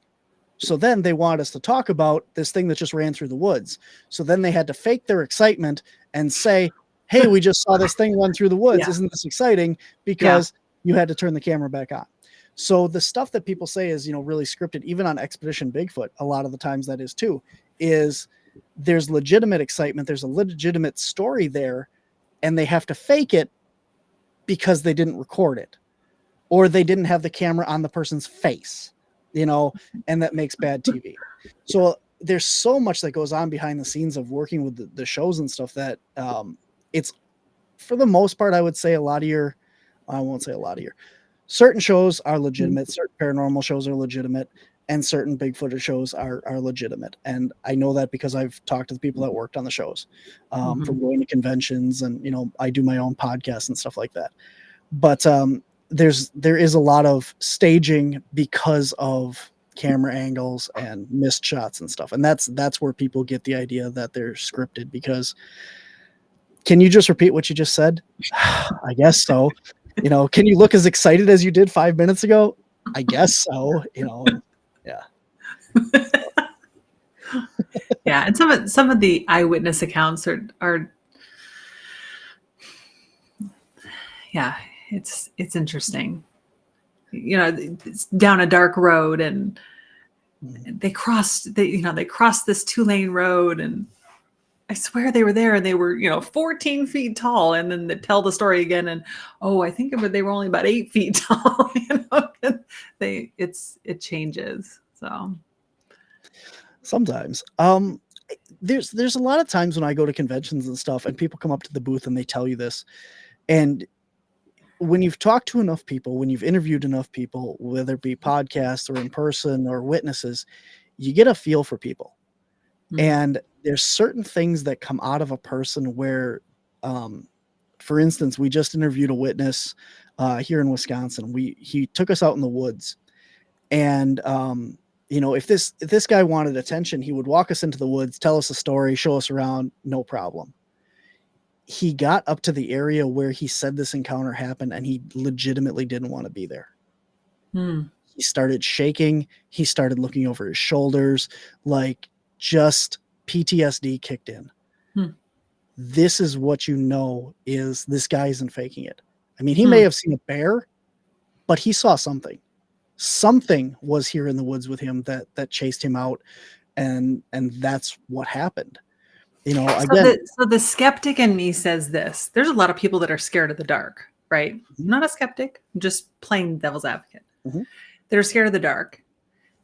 So then they want us to talk about this thing that just ran through the woods. So then they had to fake their excitement and say, hey, we just saw this thing run through the woods. Isn't this exciting? Because you had to turn the camera back on. So the stuff that people say is, really scripted, even on Expedition Bigfoot, a lot of the times that is too, is there's legitimate excitement. There's a legitimate story there, and they have to fake it because they didn't record it, or they didn't have the camera on the person's face, and that makes bad TV. So there's so much that goes on behind the scenes of working with the shows and stuff that it's, for the most part, I would say I won't say a lot of your, certain shows are legitimate, certain paranormal shows are legitimate, and certain Bigfoot shows are legitimate. And I know that because I've talked to the people that worked on the shows, from going to conventions, and, I do my own podcast and stuff like that. But there is a lot of staging because of camera angles and missed shots and stuff. And that's where people get the idea that they're scripted, because can you just repeat what you just said? I guess so. Can you look as excited as you did 5 minutes ago? I guess so. Yeah. Yeah, and some of the eyewitness accounts are yeah, it's interesting. It's down a dark road, and they crossed this 2-lane road, and I swear they were there, and they were 14 feet tall, and then they tell the story again, and I think they were only about 8 feet tall. It changes. So sometimes there's a lot of times when I go to conventions and stuff, and people come up to the booth and they tell you this, and when you've talked to enough people, when you've interviewed enough people, whether it be podcasts or in person or witnesses, you get a feel for people. And there's certain things that come out of a person where, for instance, we just interviewed a witness here in Wisconsin. He took us out in the woods, and if this guy wanted attention, he would walk us into the woods, tell us a story, show us around, no problem. He got up to the area where he said this encounter happened, and he legitimately didn't want to be there. He started shaking. He started looking over his shoulders, like just PTSD kicked in. This is what is this guy isn't faking it. I mean, he may have seen a bear, but he saw something. Something was here in the woods with him that chased him out, and that's what happened. So the skeptic in me says this. There's a lot of people that are scared of the dark, right? I'm not a skeptic, I'm just plain devil's advocate. They're scared of the dark.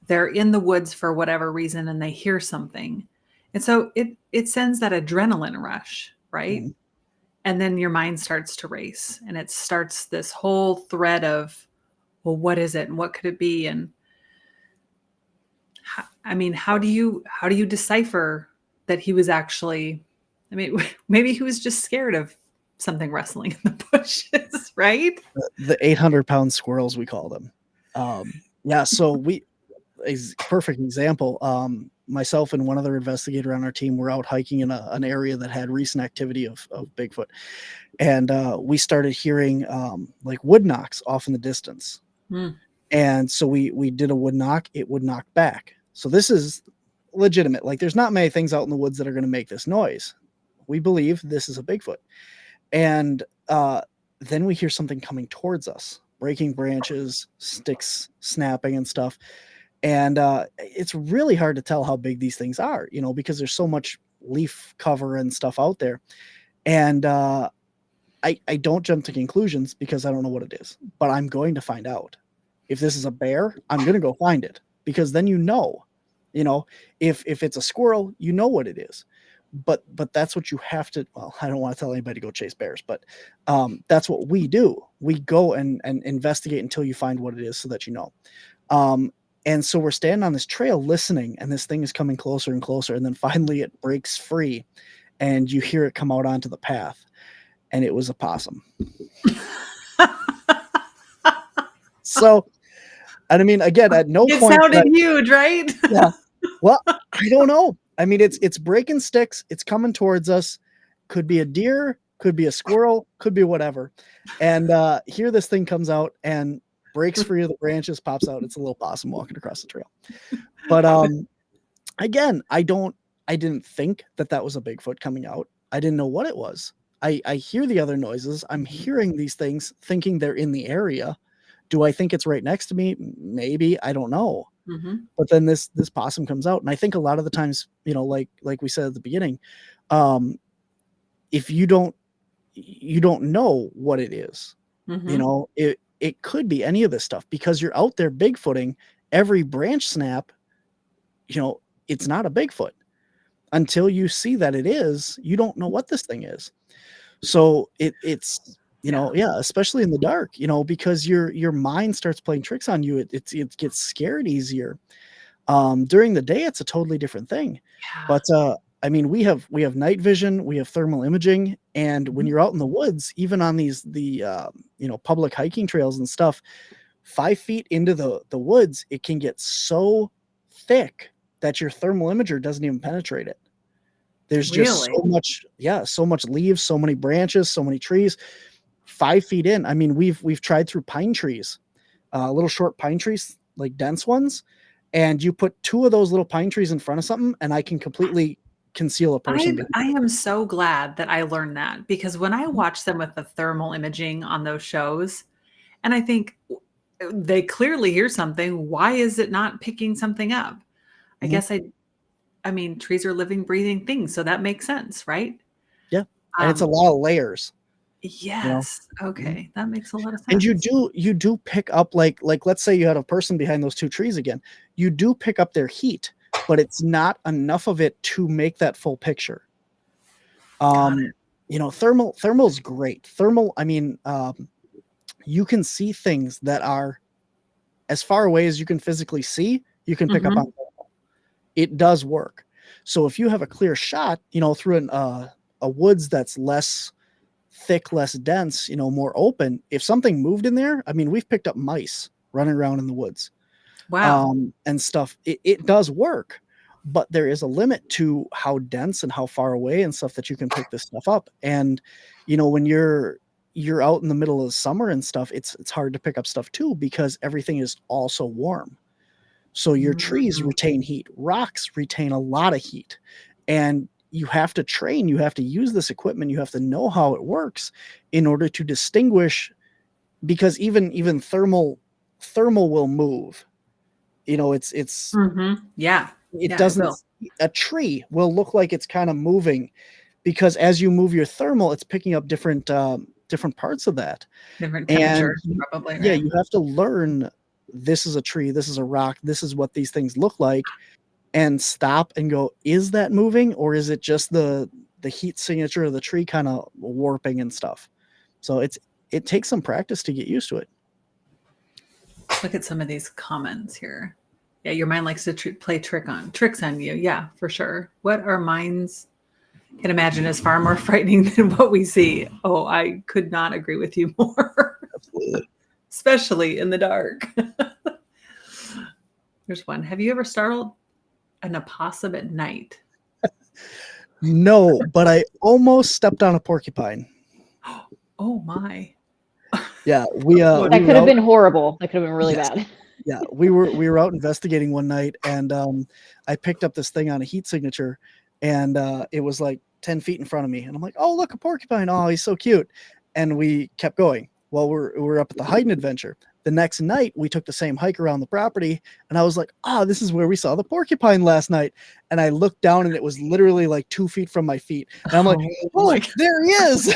They're in the woods for whatever reason, and they hear something. And so it sends that adrenaline rush, right? And then your mind starts to race, and it starts this whole thread of, well, what is it? And what could it be? And how do you decipher that he was actually, maybe he was just scared of something rustling in the bushes, right? The 800-pound squirrels, we call them. So a perfect example. Myself and one other investigator on our team were out hiking in an area that had recent activity of Bigfoot. And we started hearing like wood knocks off in the distance. And so we did a wood knock. It would knock back. So this is legitimate. Like, there's not many things out in the woods that are going to make this noise. We believe this is a Bigfoot. And then we hear something coming towards us, breaking branches, sticks snapping and stuff. And it's really hard to tell how big these things are, because there's so much leaf cover and stuff out there. And I don't jump to conclusions because I don't know what it is, but I'm going to find out. If this is a bear, I'm going to go find it, because then if it's a squirrel, you know what it is. But that's what you have to, well, I don't want to tell anybody to go chase bears, but that's what we do. We go and investigate until you find what it is so that you know. And so we're standing on this trail listening, and this thing is coming closer and closer. And then finally it breaks free, and you hear it come out onto the path. And it was a possum. So, and I mean, again, at no point. It sounded huge, right? Yeah. Well, I don't know. I mean, it's breaking sticks. It's coming towards us. Could be a deer, could be a squirrel, could be whatever. And here this thing comes out and breaks free of the branches, pops out. It's a little possum walking across the trail. But again, I didn't think that was a Bigfoot coming out. I didn't know what it was. I hear the other noises. I'm hearing these things, thinking they're in the area, Do I think it's right next to me? Maybe. I don't know. Mm-hmm. But then this possum comes out, and I think a lot of the times, like we said at the beginning, if you don't know what it is, Mm-hmm. It could be any of this stuff, because you're out there Bigfooting. Every branch snap, it's not a Bigfoot until you see that it is. You don't know what this thing is. So it's especially in the dark, because your mind starts playing tricks on you. It gets scared easier. During the day, it's a totally different thing. Yeah. But I mean, we have night vision, we have thermal imaging, and when you're out in the woods, even on the public hiking trails and stuff, 5 feet into the woods, it can get so thick that your thermal imager doesn't even penetrate it. There's just so much leaves, so many branches, so many trees. 5 feet in, I mean, we've tried through pine trees, little short pine trees, like dense ones, and you put 2 of those little pine trees in front of something, and I can completely conceal a person. I am so glad that I learned that, because when I watch them with the thermal imaging on those shows, and I think they clearly hear something, why is it not picking something up? I guess I mean, trees are living, breathing things, so that makes sense, right? Yeah, and it's a lot of layers. Yes. Okay, that makes a lot of sense. And you do pick up, like let's say you had a person behind those 2 trees again. You do pick up their heat, but it's not enough of it to make that full picture. Thermal's great. Thermal, I mean, you can see things that are as far away as you can physically see. You can pick up on thermal. It does work. So if you have a clear shot, through a woods that's less thick, less dense, more open, if something moved in there, I mean, we've picked up mice running around in the woods. Wow. And stuff. It does work, but there is a limit to how dense and how far away and stuff that you can pick this stuff up. And when you're out in the middle of the summer and stuff, it's hard to pick up stuff too, because everything is also warm. So your trees retain heat, rocks retain a lot of heat, and you have to train, you have to use this equipment, you have to know how it works in order to distinguish, because even thermal will move. It doesn't, a tree will look like it's kind of moving, because as you move your thermal, it's picking up different parts of that. Different temperatures, probably. Yeah, you have to learn, this is a tree, this is a rock, this is what these things look like, and stop and go, is that moving, or is it just the heat signature of the tree kind of warping and stuff? So it takes some practice to get used to it. Look at some of these comments here. Yeah, your mind likes to play tricks on you. Yeah, for sure. What our minds can imagine is far more frightening than what we see. Oh, I could not agree with you more. Absolutely. Especially in the dark. There's one. Have you ever startled an opossum at night? No, but I almost stepped on a porcupine. Oh my. Yeah, that could have been horrible. That could have been really bad. Yeah, we were out investigating one night, and I picked up this thing on a heat signature, and it was like 10 feet in front of me, and I'm like, oh, look, a porcupine. Oh, he's so cute. And we kept going. Well, we're up at the hiding adventure. The next night, we took the same hike around the property, and I was like, this is where we saw the porcupine last night. And I looked down, and it was literally like 2 feet from my feet. And I'm like, there he is.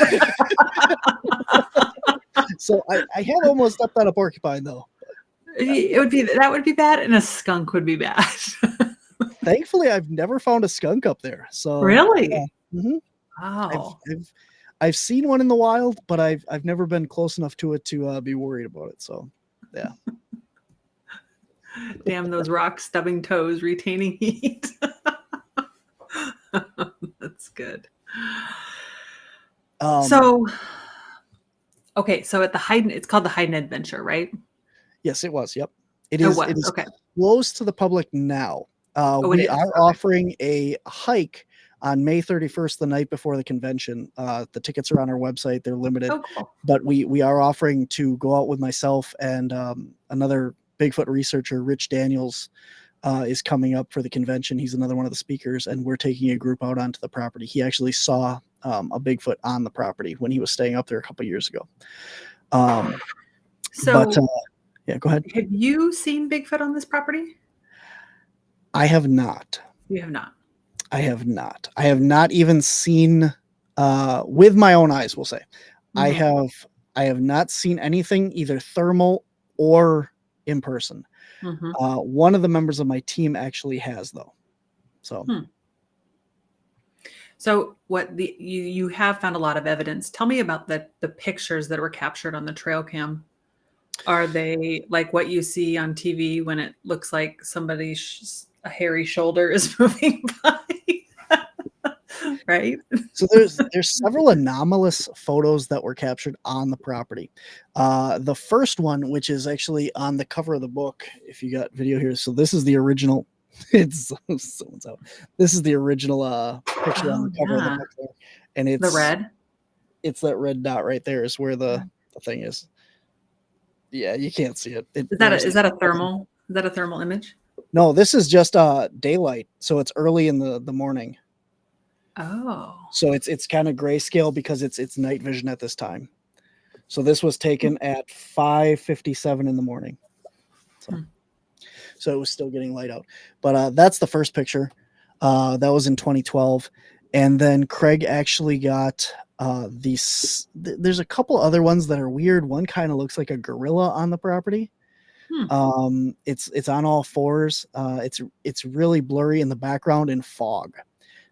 So I have almost stepped on a porcupine, though. That would be bad, and a skunk would be bad. Thankfully, I've never found a skunk up there. So really, wow. I've seen one in the wild, but I've never been close enough to it to be worried about it. So, yeah. Damn those rock stubbing toes retaining heat. That's good. So at the Hayden, it's called the Hayden Adventure, right? Yes, it was. Yep. It is okay. Closed to the public now. We are offering a hike on May 31st, the night before the convention. The tickets are on our website. They're limited. Oh, cool. But we are offering to go out with myself and another Bigfoot researcher, Rich Daniels, is coming up for the convention. He's another one of the speakers, and we're taking a group out onto the property. He actually saw a Bigfoot on the property when he was staying up there a couple years ago. Yeah, go ahead. Have you seen Bigfoot on this property? I have not. You have not. I have not. I have not even seen with my own eyes, we'll say. Mhm. I have not seen anything either thermal or in person. Mhm. One of the members of my team actually has, though. So So what you have found a lot of evidence. Tell me about the pictures that were captured on the trail cam. Are they like what you see on TV when it looks like somebody's a hairy shoulder is moving by? Right? So there's several anomalous photos that were captured on the property. The first one, which is actually on the cover of the book, if you got video here. So this is the original. It's someone's out. This is the original picture on Oh, the cover of the yeah. book there, and The red? it's that red dot right there is where Yeah. the thing is. Yeah, you can't see it. Is that a thermal? Is that a thermal image? No, this is just daylight, so it's early in the morning. Oh. So it's kind of grayscale because it's night vision at this time. So this was taken at 5:57 in the morning. So it was still getting light out. But that's the first picture. That was in 2012. And then Craig actually got these. There's a couple other ones that are weird. One kind of looks like a gorilla on the property. It's on all fours. It's really blurry in the background in fog.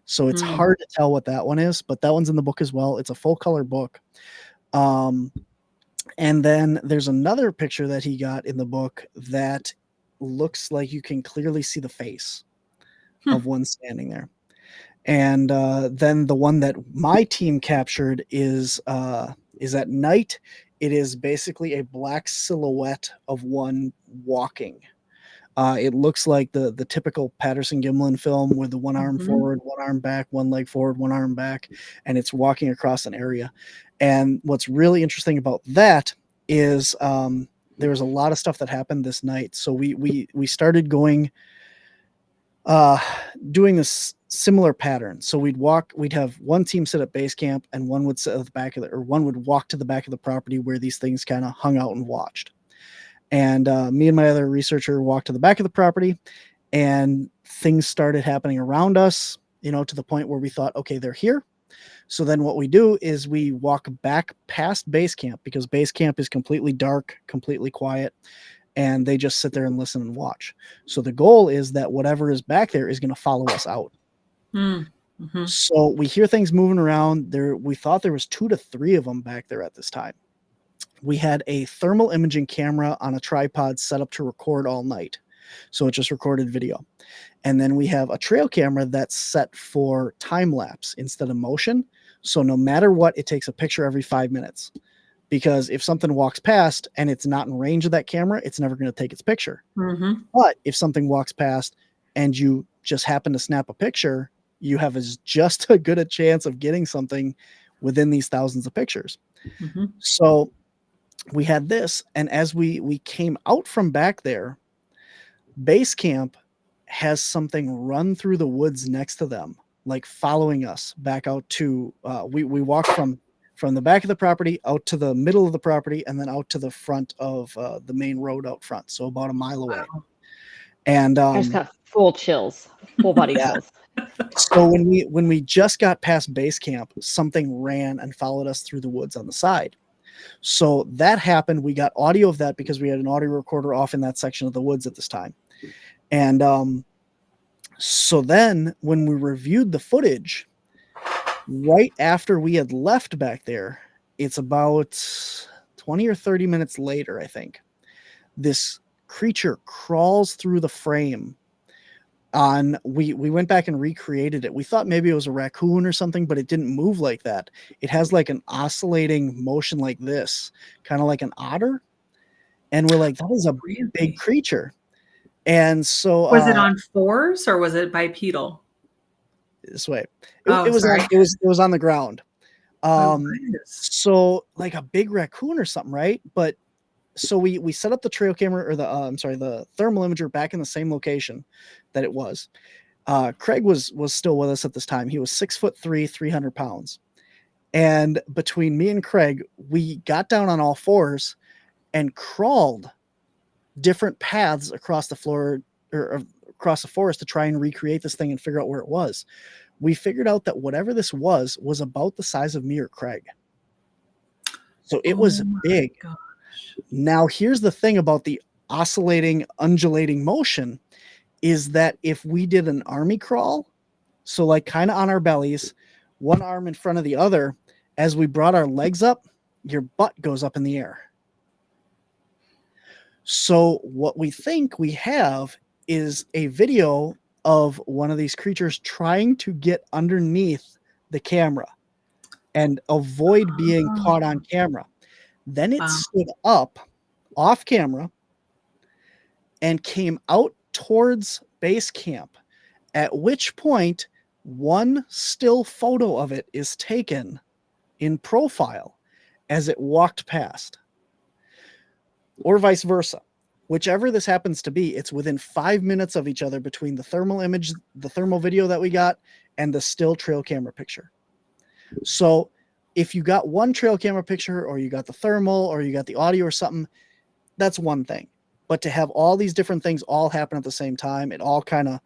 So it's hard to tell what that one is, but that one's in the book as well. It's a full color book. And then there's another picture that he got in the book that looks like you can clearly see the face of one standing there. And then the one that my team captured is at night. It is basically a black silhouette of one walking. It looks like the typical Patterson-Gimlin film with the one arm forward, one arm back, one leg forward, one arm back, and it's walking across an area. And what's really interesting about that is there was a lot of stuff that happened this night. So we started going doing this similar pattern. So we'd have one team sit at base camp and one would sit at the back of one would walk to the back of the property where these things kind of hung out and watched. And me and my other researcher walked to the back of the property, and things started happening around us, to the point where we thought, okay, they're here. So then what we do is we walk back past base camp, because base camp is completely dark, completely quiet, and they just sit there and listen and watch. So the goal is that whatever is back there is going to follow us out. So we hear things moving around there. We thought there was 2 to 3 of them back there at this time. We had a thermal imaging camera on a tripod set up to record all night. So it just recorded video. And then we have a trail camera that's set for time lapse instead of motion. So no matter what, it takes a picture every 5 minutes. Because if something walks past and it's not in range of that camera, it's never going to take its picture. But if something walks past and you just happen to snap a picture, you have just as good a chance of getting something within these thousands of pictures. So we had this, and as we came out from back there, base camp has something run through the woods next to them, like following us back out to we walked from the back of the property out to the middle of the property and then out to the front of the main road out front, so about a mile away. And I just got full chills, full body chills. So when we just got past base camp, something ran and followed us through the woods on the side. So that happened. We got audio of that because we had an audio recorder off in that section of the woods at this time. And so then when we reviewed the footage, right after we had left back there, it's about 20 or 30 minutes later, I think, this creature crawls through the frame. We went back and recreated it. We thought maybe it was a raccoon or something, but it didn't move like that. It has like an oscillating motion like this, kind of like an otter. And we're like, that is a big creature. And so was it on fours or was it bipedal? This way. It was on the ground. So like a big raccoon or something, right? But so we set up the trail camera, or the thermal imager back in the same location that it was. Craig was still with us at this time. He was 6'3", 300 pounds. And between me and Craig, we got down on all fours and crawled different paths across the floor or across the forest to try and recreate this thing and figure out where it was. We figured out that whatever this was about the size of me or Craig. So it was big. Gosh. Now, here's the thing about the oscillating, undulating motion is that if we did an army crawl, so like kind of on our bellies, one arm in front of the other, as we brought our legs up, your butt goes up in the air. So what we think we have is a video of one of these creatures trying to get underneath the camera and avoid being caught on camera. Then it stood up off camera and came out towards base camp, at which point one still photo of it is taken in profile as it walked past, or vice versa. Whichever this happens to be, it's within 5 minutes of each other between the thermal image, the thermal video that we got, and the still trail camera picture. So if you got one trail camera picture, or you got the thermal, or you got the audio or something, that's one thing. But to have all these different things all happen at the same time, it all kind of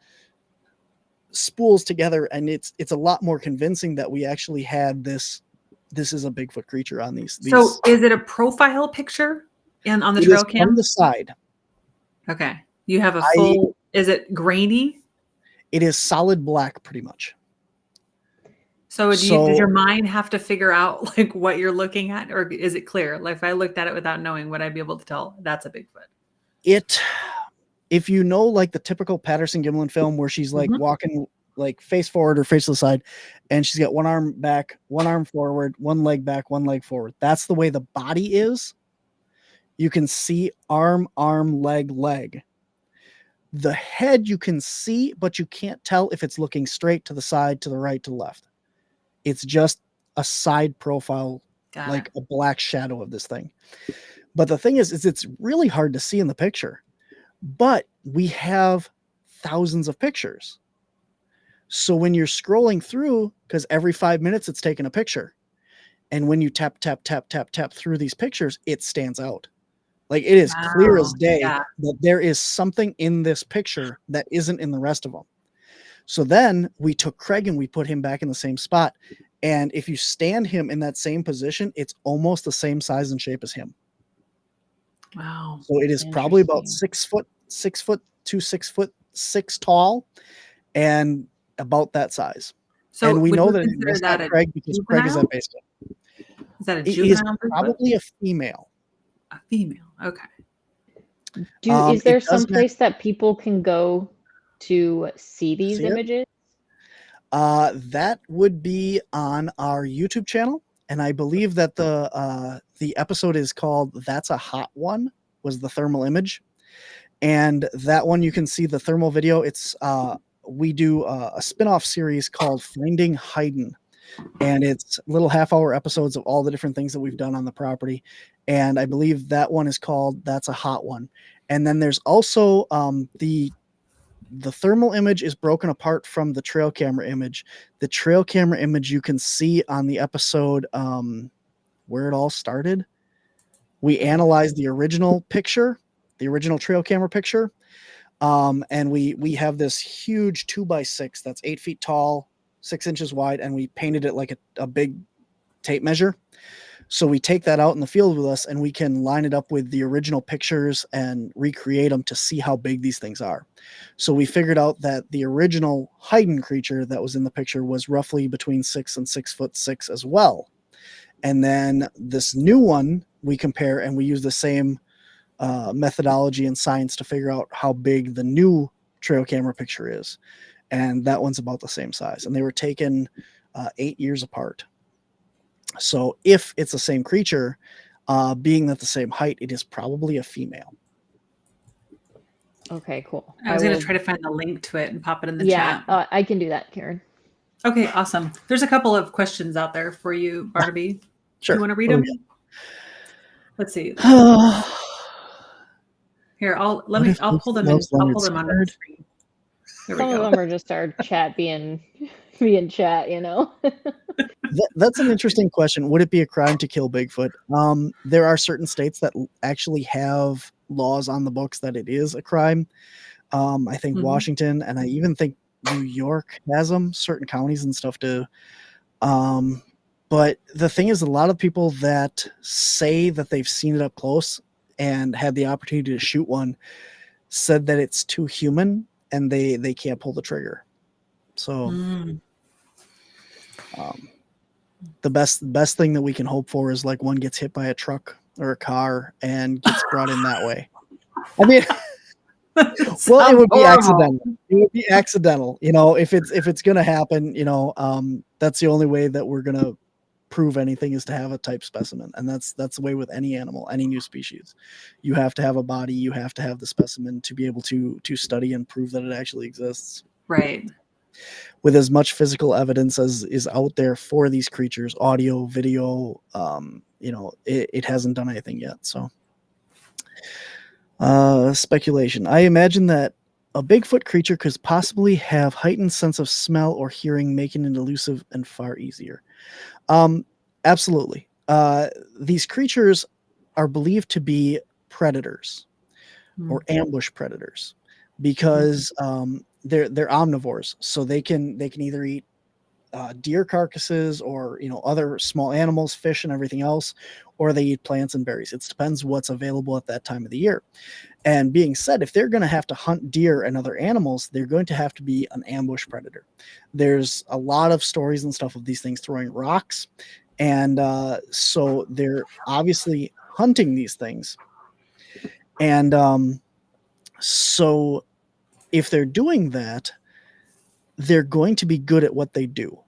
spools together, and it's a lot more convincing that we actually had this. This is a Bigfoot creature on these. So is it a profile picture on the trail cam? On the side. Okay. You have a full, is it grainy? It is solid black, pretty much. So, does your mind have to figure out like what you're looking at, or is it clear? Like if I looked at it without knowing, would I be able to tell that's a Bigfoot? If you know, like the typical Patterson Gimlin film where she's like walking like face forward or face to the side, and she's got one arm back, one arm forward, one leg back, one leg forward. That's the way the body is. You can see arm, leg. The head you can see, but you can't tell if it's looking straight to the side, to the right, to the left. It's just a side profile, like a black shadow of this thing. But the thing is it's really hard to see in the picture. But we have thousands of pictures. So when you're scrolling through, because every 5 minutes it's taking a picture, and when you tap through these pictures, it stands out. Like it is clear as day that there is something in this picture that isn't in the rest of them. So then we took Craig and we put him back in the same spot. And if you stand him in that same position, it's almost the same size and shape as him. Wow. So it is probably about 6 foot to 6'6" tall, and about that size. So and we know that it's not Craig because Craig is at base camp. Is that a juvenile? It is probably a female. A female. Okay. Is there some place that people can go to see these images? That would be on our YouTube channel, and I believe that the episode is called "That's a Hot One." Was the thermal image, and that one you can see the thermal video. It's we do a spin-off series called Finding Haydn, and it's little half-hour episodes of all the different things that we've done on the property. And I believe that one is called "That's a Hot One." And then there's also the thermal image is broken apart from the trail camera image. The trail camera image you can see on the episode where it all started. We analyzed the original picture, the original trail camera picture. And we have this huge 2x6 that's 8 feet tall, 6 inches wide, and we painted it like a big tape measure. So we take that out in the field with us, and we can line it up with the original pictures and recreate them to see how big these things are. So we figured out that the original Haydn creature that was in the picture was roughly between 6 and 6'6" as well. And then this new one we compare, and we use the same methodology and science to figure out how big the new trail camera picture is. And that one's about the same size. And they were taken 8 years apart. So if it's the same creature, being that the same height, it is probably a female. Okay, cool. I was going to try to find the link to it and pop it in the chat. Yeah, I can do that, Karen. Okay, awesome. There's a couple of questions out there for you, Barnaby. Sure. You want to read them? Let's see. Here, I'll pull them in. I'll pull them on the screen. Some of them are just our chat being chat, you know. That's an interesting question. Would it be a crime to kill Bigfoot? There are certain states that actually have laws on the books that it is a crime. I think Washington, and I even think New York has them, certain counties and stuff do. But the thing is, a lot of people that say that they've seen it up close and had the opportunity to shoot one said that it's too human and they can't pull the trigger. So the best thing that we can hope for is like one gets hit by a truck or a car and gets brought in that way. I mean, well, it would be accidental. It would be accidental, you know, if it's going to happen, you know, that's the only way that we're going to prove anything is to have a type specimen. And that's the way with any animal, any new species. You have to have a body, you have to have the specimen to be able to study and prove that it actually exists. Right. With as much physical evidence as is out there for these creatures, audio, video, you know, it hasn't done anything yet. So speculation. I imagine that a Bigfoot creature could possibly have heightened sense of smell or hearing, making it elusive and far easier. Absolutely. These creatures are believed to be predators or ambush predators because they're omnivores, so they can either eat deer carcasses or, you know, other small animals, fish and everything else, or they eat plants and berries. It depends what's available at that time of the year. And being said, if they're going to have to hunt deer and other animals, they're going to have to be an ambush predator. There's a lot of stories and stuff of these things throwing rocks, and so they're obviously hunting these things. And so if they're doing that, they're going to be good at what they do.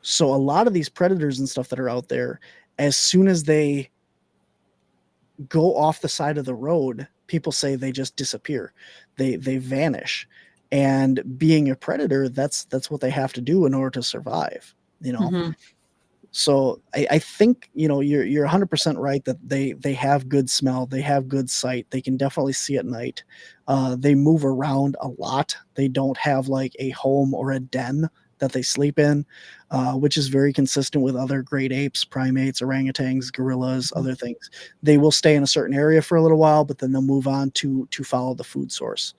So a lot of these predators and stuff that are out there, as soon as they go off the side of the road, people say they just disappear. They vanish. And being a predator, that's what they have to do in order to survive, you know? So I think, you know, you're 100% right that they have good smell. They have good sight. They can definitely see at night. They move around a lot. They don't have like a home or a den that they sleep in, which is very consistent with other great apes, primates, orangutans, gorillas, other things. They will stay in a certain area for a little while, but then they'll move on to follow the food source.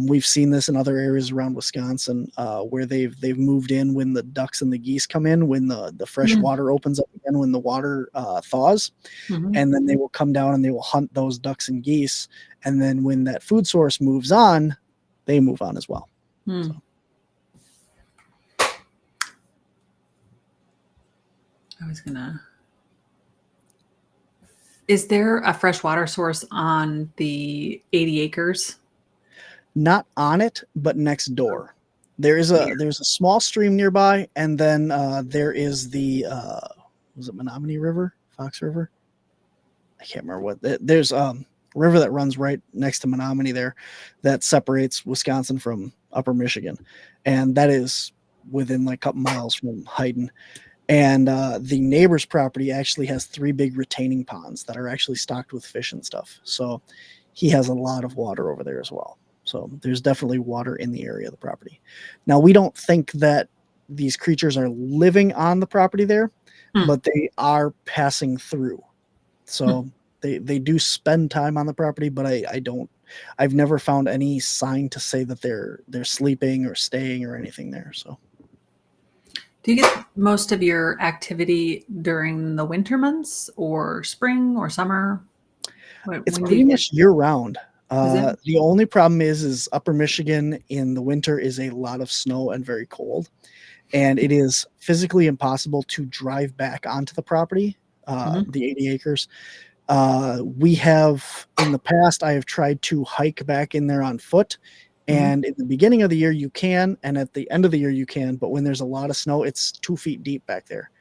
We've seen this in other areas around Wisconsin, where they've moved in when the ducks and the geese come in, when the fresh water opens up again, when the water thaws, and then they will come down and they will hunt those ducks and geese. And then when that food source moves on, they move on as well. So. Is there a freshwater source on the 80 acres? Not on it, but next door. There's a small stream nearby, and then there is the was it Menominee River, Fox River? I can't remember what. There's a river that runs right next to Menominee there that separates Wisconsin from Upper Michigan, and that is within like a couple miles from Hayden. And the neighbor's property actually has 3 big retaining ponds that are actually stocked with fish and stuff. So he has a lot of water over there as well. So there's definitely water in the area of the property. Now, we don't think that these creatures are living on the property there, but they are passing through. So they do spend time on the property, but I've never found any sign to say that they're sleeping or staying or anything there. So. Do you get most of your activity during the winter months or spring or summer? It's pretty much year round. The only problem is Upper Michigan in the winter is a lot of snow and very cold, and it is physically impossible to drive back onto the property, the 80 acres. We have, in the past, I have tried to hike back in there on foot, and in the beginning of the year you can, and at the end of the year you can, but when there's a lot of snow, it's 2 feet deep back there.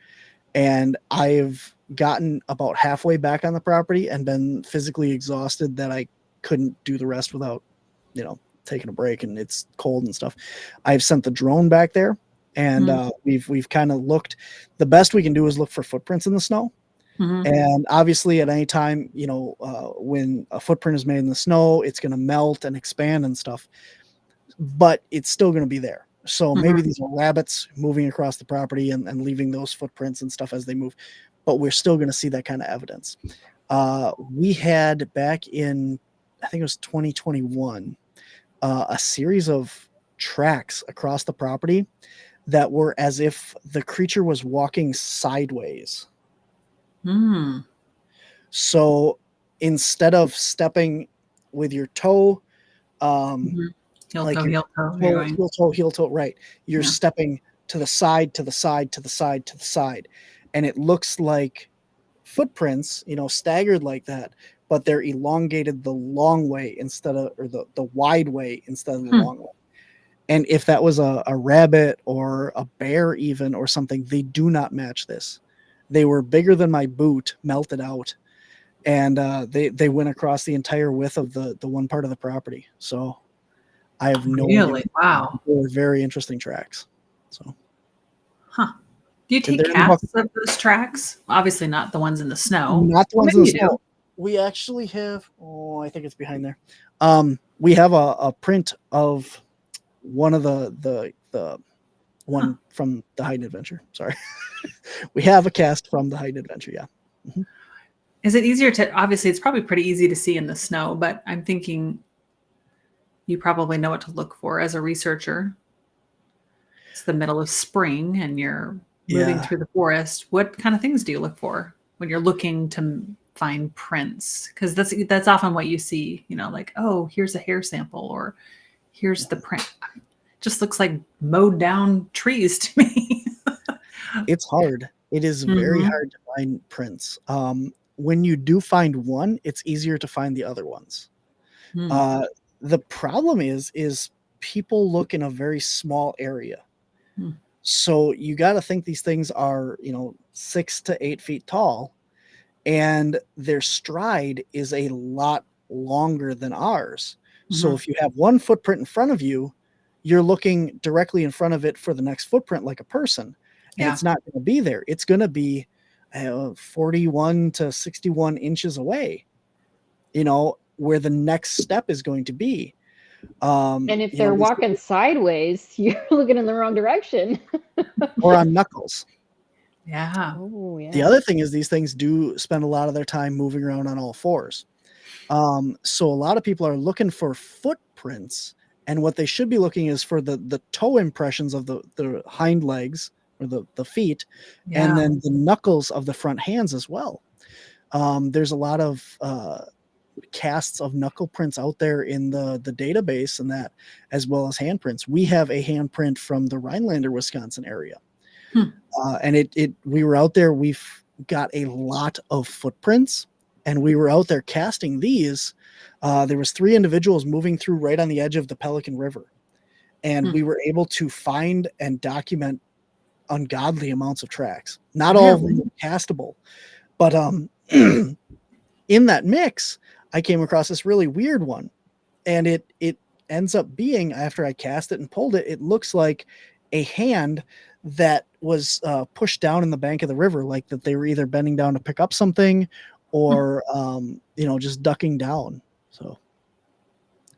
And I've gotten about halfway back on the property and been physically exhausted that I couldn't do the rest without, you know, taking a break, and it's cold and stuff. I've sent the drone back there, and we've kind of looked. The best we can do is look for footprints in the snow. And obviously at any time, you know, when a footprint is made in the snow, it's going to melt and expand and stuff, but it's still going to be there. So maybe these are rabbits moving across the property and leaving those footprints and stuff as they move, but we're still going to see that kind of evidence. We had back in I think it was 2021, a series of tracks across the property that were as if the creature was walking sideways. Hmm. So instead of stepping with your toe, Mhm. Heel like toe, your heel toe. You're toe, going, heel toe, right? You're Yeah. stepping to the side, to the side, to the side, to the side, and it looks like footprints, staggered like that, but they're elongated the long way instead of, or the wide way instead of the Hmm. long way. And if that was a rabbit or a bear even or something, they do not match this. They were bigger than my boot, melted out, and they went across the entire width of the one part of the property. So I have no idea. Really? Wow. They were very interesting tracks. So Huh. Do you take they're in the book. casts of those tracks? Obviously not the ones in the snow. Not the Well, ones in maybe the you do. snow. We actually have, I think it's behind there. We have a print of one of the one from the Hidden Adventure. Sorry. We have a cast from the Hidden Adventure, yeah. Mhm. Is it easier to, obviously it's probably pretty easy to see in the snow, but I'm thinking you probably know what to look for as a researcher. It's the middle of spring and you're moving Yeah. through the forest. What kind of things do you look for when you're looking to find prints? Because that's often what you see, like, oh, here's a hair sample or here's the print. It just looks like mowed down trees to me. It's hard. It is very Mhm. hard to find prints. When you do find one, it's easier to find the other ones. Hmm. The problem is people look in a very small area. Hmm. So you got to think these things are, 6 to 8 feet tall, and their stride is a lot longer than ours. So Mhm. if you have one footprint in front of you, you're looking directly in front of it for the next footprint like a person, and Yeah. it's not going to be there. It's going to be 41 to 61 inches away, where the next step is going to be. And if they're walking sideways, you're looking in the wrong direction. Or on knuckles. Yeah. Oh, yeah. The other thing is these things do spend a lot of their time moving around on all fours. So a lot of people are looking for footprints, and what they should be looking is for the toe impressions of the hind legs or the feet, and Yeah. then the knuckles of the front hands as well. There's a lot of casts of knuckle prints out there in the database, and that, as well as handprints. We have a handprint from the Rhinelander, Wisconsin area. Hmm. And we were out there. We've got a lot of footprints, and we were out there casting these. There was 3 individuals moving through right on the edge of the Pelican River, and we were able to find and document ungodly amounts of tracks. Not all of them castable, but in that mix, I came across this really weird one, and it ends up being, after I cast it and pulled it, it looks like a hand that was pushed down in the bank of the river, like that they were either bending down to pick up something or just ducking down. So,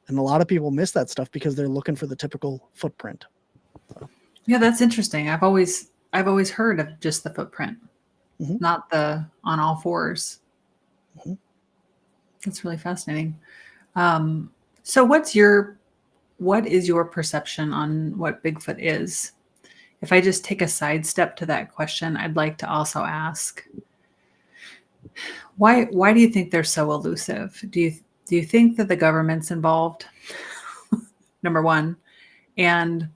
and a lot of people miss that stuff because they're looking for the typical footprint. Yeah, that's interesting. I've always heard of just the footprint, not the on all fours. Mm-hmm. That's really fascinating. So what is your perception on what Bigfoot is? If I just take a sidestep to that question, I'd like to also ask, why do you think they're so elusive? Do you think that the government's involved? Number one. And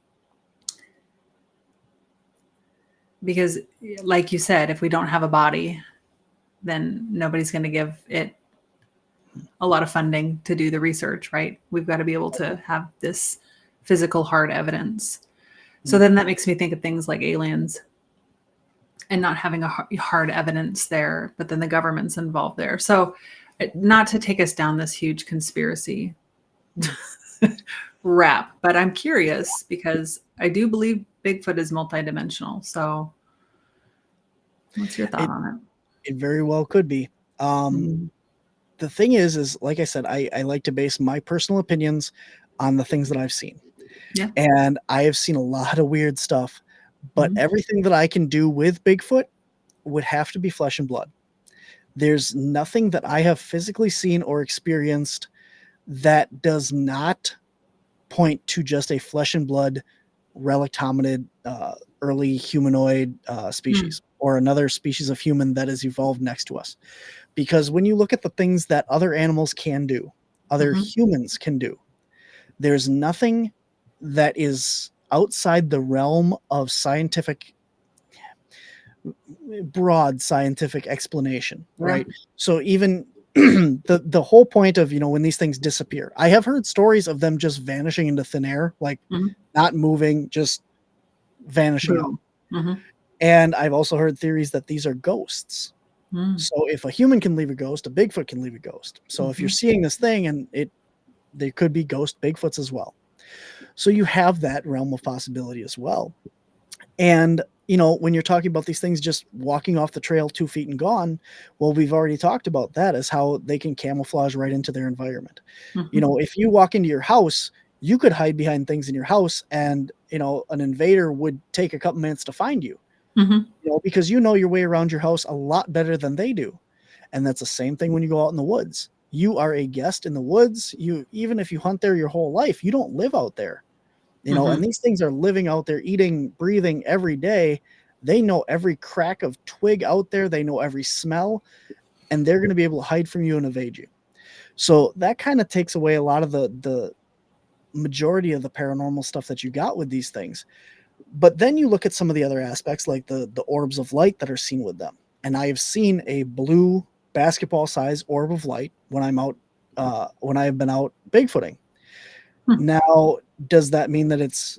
because, like you said, if we don't have a body, then nobody's going to give it a lot of funding to do the research, right? We've got to be able to have this physical hard evidence. So then that makes me think of things like aliens and not having a hard evidence there, but then the government's involved there. So not to take us down this huge conspiracy wrap, but I'm curious because I do believe Bigfoot is multidimensional. So what's your thought on it? It very well could be. The thing is like I said, I like to base my personal opinions on the things that I've seen. Yeah. And I have seen a lot of weird stuff, but everything that I can do with Bigfoot would have to be flesh and blood. There's nothing that I have physically seen or experienced that does not point to just a flesh and blood relict hominid early humanoid species or another species of human that has evolved next to us. Because when you look at the things that other animals can do, other humans can do, there's nothing that is outside the realm of broad scientific explanation, right? So even the whole point of, when these things disappear, I have heard stories of them just vanishing into thin air, like not moving, just vanishing out. And I've also heard theories that these are ghosts. So if a human can leave a ghost, a Bigfoot can leave a ghost. So if you're seeing this thing, and there could be ghost Bigfoots as well. So you have that realm of possibility as well. And when you're talking about these things just walking off the trail 2 feet and gone, well, we've already talked about that as how they can camouflage right into their environment. If you walk into your house, you could hide behind things in your house, and an invader would take a couple minutes to find you. Because your way around your house a lot better than they do. And that's the same thing when you go out in the woods. You are a guest in the woods. Even if you hunt there your whole life, you don't live out there. And these things are living out there, eating, breathing every day. They know every crack of twig out there. They know every smell, and they're going to be able to hide from you and evade you. So that kind of takes away a lot of the majority of the paranormal stuff that you got with these things. But then you look at some of the other aspects, like the orbs of light that are seen with them. And I have seen a blue basketball-sized orb of light when I'm out, when I have been out Bigfooting. Now, does that mean that it's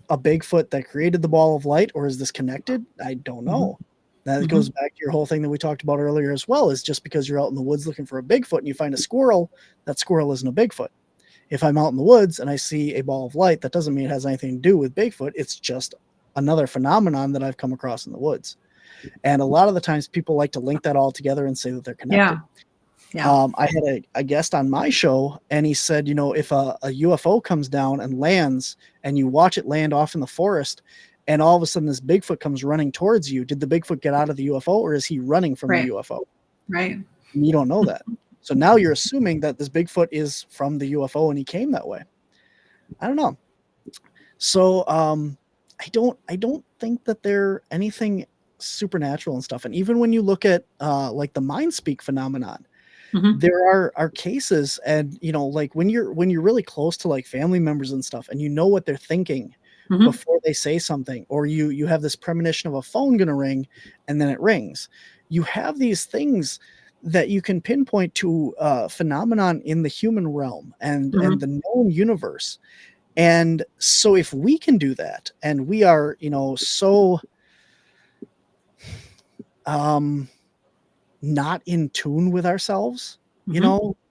a Bigfoot that created the ball of light, or is this connected? I don't know. That goes back to your whole thing that we talked about earlier as well, is just because you're out in the woods looking for a Bigfoot and you find a squirrel, that squirrel isn't a Bigfoot. If I'm out in the woods and I see a ball of light, that doesn't mean it has anything to do with Bigfoot. It's just another phenomenon that I've come across in the woods. And a lot of the times people like to link that all together and say that they're connected. I had a guest on my show, and he said, if a UFO comes down and lands and you watch it land off in the forest, and all of a sudden this Bigfoot comes running towards you, did the Bigfoot get out of the UFO, or is he running from the UFO? Right. And you don't know that. So now you're assuming that this Bigfoot is from the UFO and he came that way. I don't know. So I don't think that they're anything supernatural and stuff. And even when you look at like the mind speak phenomenon, there are cases, and like when you're really close to like family members and stuff, and what they're thinking before they say something, or you have this premonition of a phone gonna ring and then it rings. You have these things that you can pinpoint to phenomenon in the human realm and the known universe. And so if we can do that, and we are so not in tune with ourselves,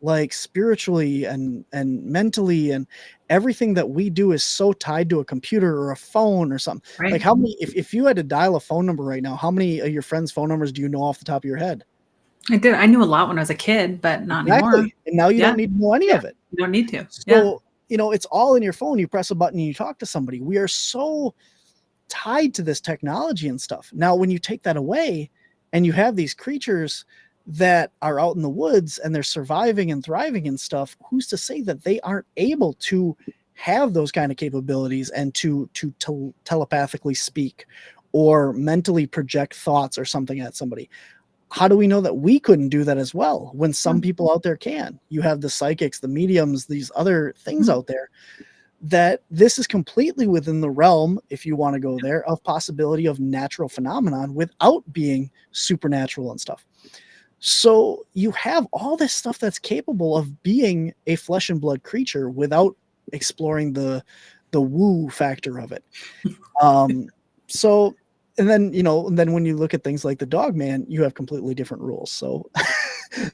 like spiritually and mentally, and everything that we do is so tied to a computer or a phone or something. Like how many, if you had to dial a phone number right now, how many of your friends' phone numbers do you know off the top of your head? I did. I knew a lot when I was a kid, but not anymore. And now you don't need to know any of it. You don't need to. So, it's all in your phone. You press a button and you talk to somebody. We are so tied to this technology and stuff. Now, when you take that away and you have these creatures that are out in the woods and they're surviving and thriving and stuff, who's to say that they aren't able to have those kind of capabilities and to telepathically speak or mentally project thoughts or something at somebody? How do we know that we couldn't do that as well when some people out there can? You have the psychics, the mediums, these other things out there, that this is completely within the realm, if you want to go there, of possibility of natural phenomenon without being supernatural and stuff. So you have all this stuff that's capable of being a flesh and blood creature without exploring the woo factor of it. So, and then when you look at things like the Dogman, you have completely different rules. So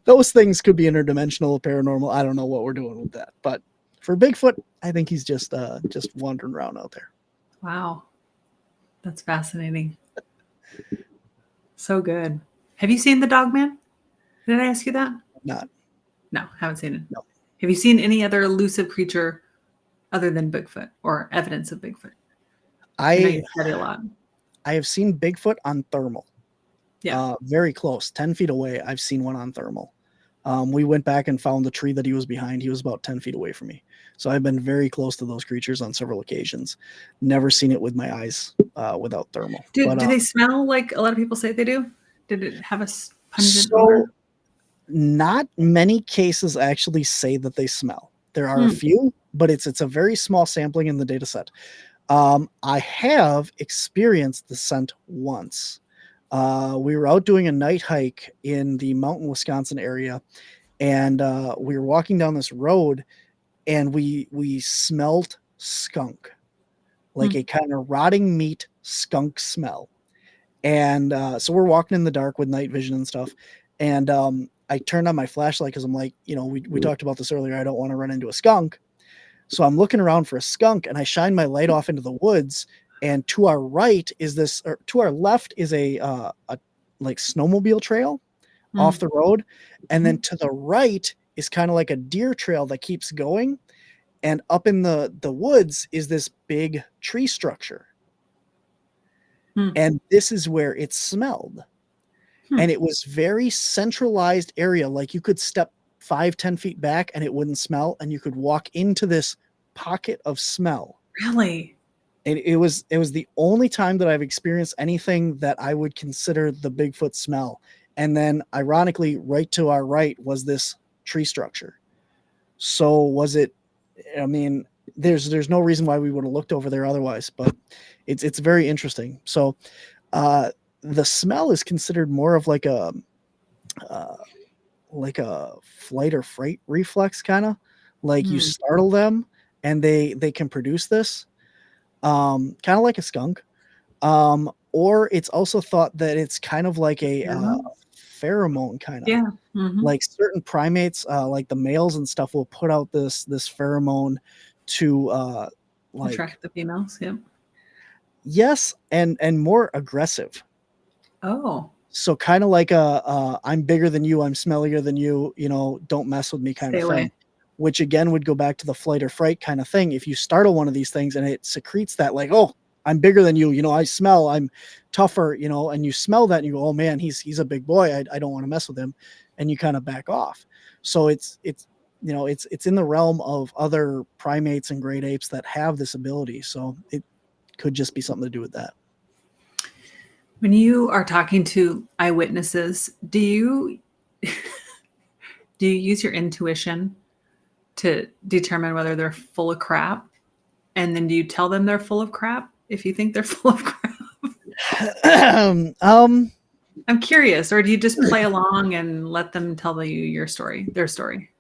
those things could be interdimensional, paranormal. I don't know what we're doing with that, but for Bigfoot, I think he's just wandering around out there. Wow. That's fascinating. So good. Have you seen the Dogman? Did I ask you that? Not. No, haven't seen it. No. Have you seen any other elusive creature other than Bigfoot or evidence of Bigfoot? I know you study a lot. I have seen Bigfoot on thermal. Yeah. Very close, 10 feet away. I've seen one on thermal. We went back and found the tree that he was behind. He was about 10 feet away from me. So I've been very close to those creatures on several occasions. Never seen it with my eyes without thermal. Do they smell like a lot of people say they do? Did it have a pungent so odor? Not many cases actually say that they smell. There are a few, but it's a very small sampling in the data set. I have experienced the scent once. We were out doing a night hike in the mountain Wisconsin area, and we were walking down this road, and we smelled skunk, like a kind of rotting meat skunk smell. And so we're walking in the dark with night vision and stuff, and I turned on my flashlight because I'm like, we talked about this earlier. I don't want to run into a skunk. So I'm looking around for a skunk, and I shine my light off into the woods. And to our right is to our left is a like snowmobile trail off the road. And then to the right is kind of like a deer trail that keeps going. And up in the woods is this big tree structure. And this is where it smelled. And it was very centralized area. Like you could step 5-10 feet back and it wouldn't smell. And you could walk into this pocket of smell. Really? And it was the only time that I've experienced anything that I would consider the Bigfoot smell. And then ironically, right to our right was this tree structure. So was it, I mean, there's no reason why we would have looked over there otherwise, but it's very interesting. So, the smell is considered more of like a flight or fright reflex, kind of like you startle them and they can produce this, kind of like a skunk. Or it's also thought that it's kind of like a pheromone kind of. Yeah. Like certain primates, like the males and stuff, will put out this pheromone to like attract the females. Yeah. Yes, and more aggressive. Oh. So kind of like I'm bigger than you, I'm smellier than you, don't mess with me kind Stay of thing. away. Which again would go back to the flight or fright kind of thing. If you startle one of these things and it secretes that, like, oh, I'm bigger than you, I smell, I'm tougher, and you smell that and you go, oh man, he's a big boy, I don't want to mess with him, and you kind of back off. So it's in the realm of other primates and great apes that have this ability. So it could just be something to do with that. When you are talking to eyewitnesses, do you use your intuition to determine whether they're full of crap? And then do you tell them they're full of crap if you think they're full of crap? I'm curious, or do you just play along and let them tell you their story?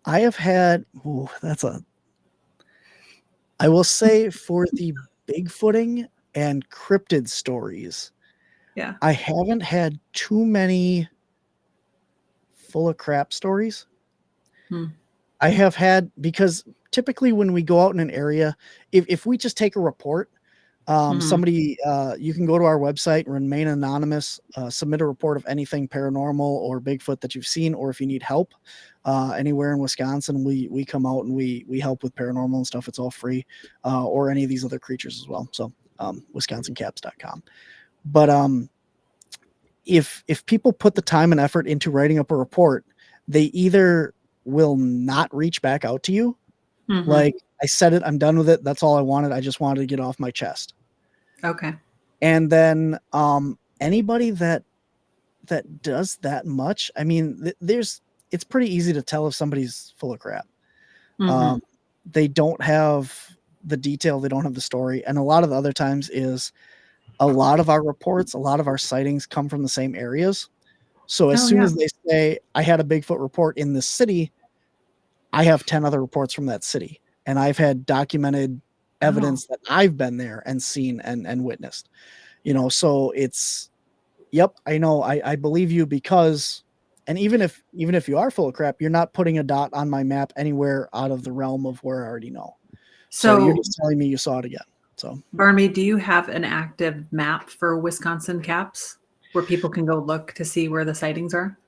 I have had, I will say for the Bigfooting and cryptid stories, yeah, I haven't had too many full of crap stories. I have had, because typically when we go out in an area, if we just take a report, somebody, you can go to our website, remain anonymous, submit a report of anything paranormal or Bigfoot that you've seen, or if you need help anywhere in Wisconsin, we come out and we help with paranormal and stuff. It's all free, or any of these other creatures as well. So wisconsincaps.com. But if people put the time and effort into writing up a report, they either will not reach back out to you. Like, I said it, I'm done with it. That's all I wanted. I just wanted to get off my chest. Okay. And then anybody that does that much, I mean, it's pretty easy to tell if somebody's full of crap. They don't have the detail, they don't have the story. And a lot of the other times is a lot of our reports, a lot of our sightings come from the same areas. So as soon as they say, I had a Bigfoot report in this city, I have 10 other reports from that city. And I've had documented evidence that I've been there and seen and witnessed, so it's, yep, I know. I believe you, because, and even if you are full of crap, you're not putting a dot on my map anywhere out of the realm of where I already know. So you're just telling me you saw it again. So Barnaby, do you have an active map for Wisconsin caps where people can go look to see where the sightings are?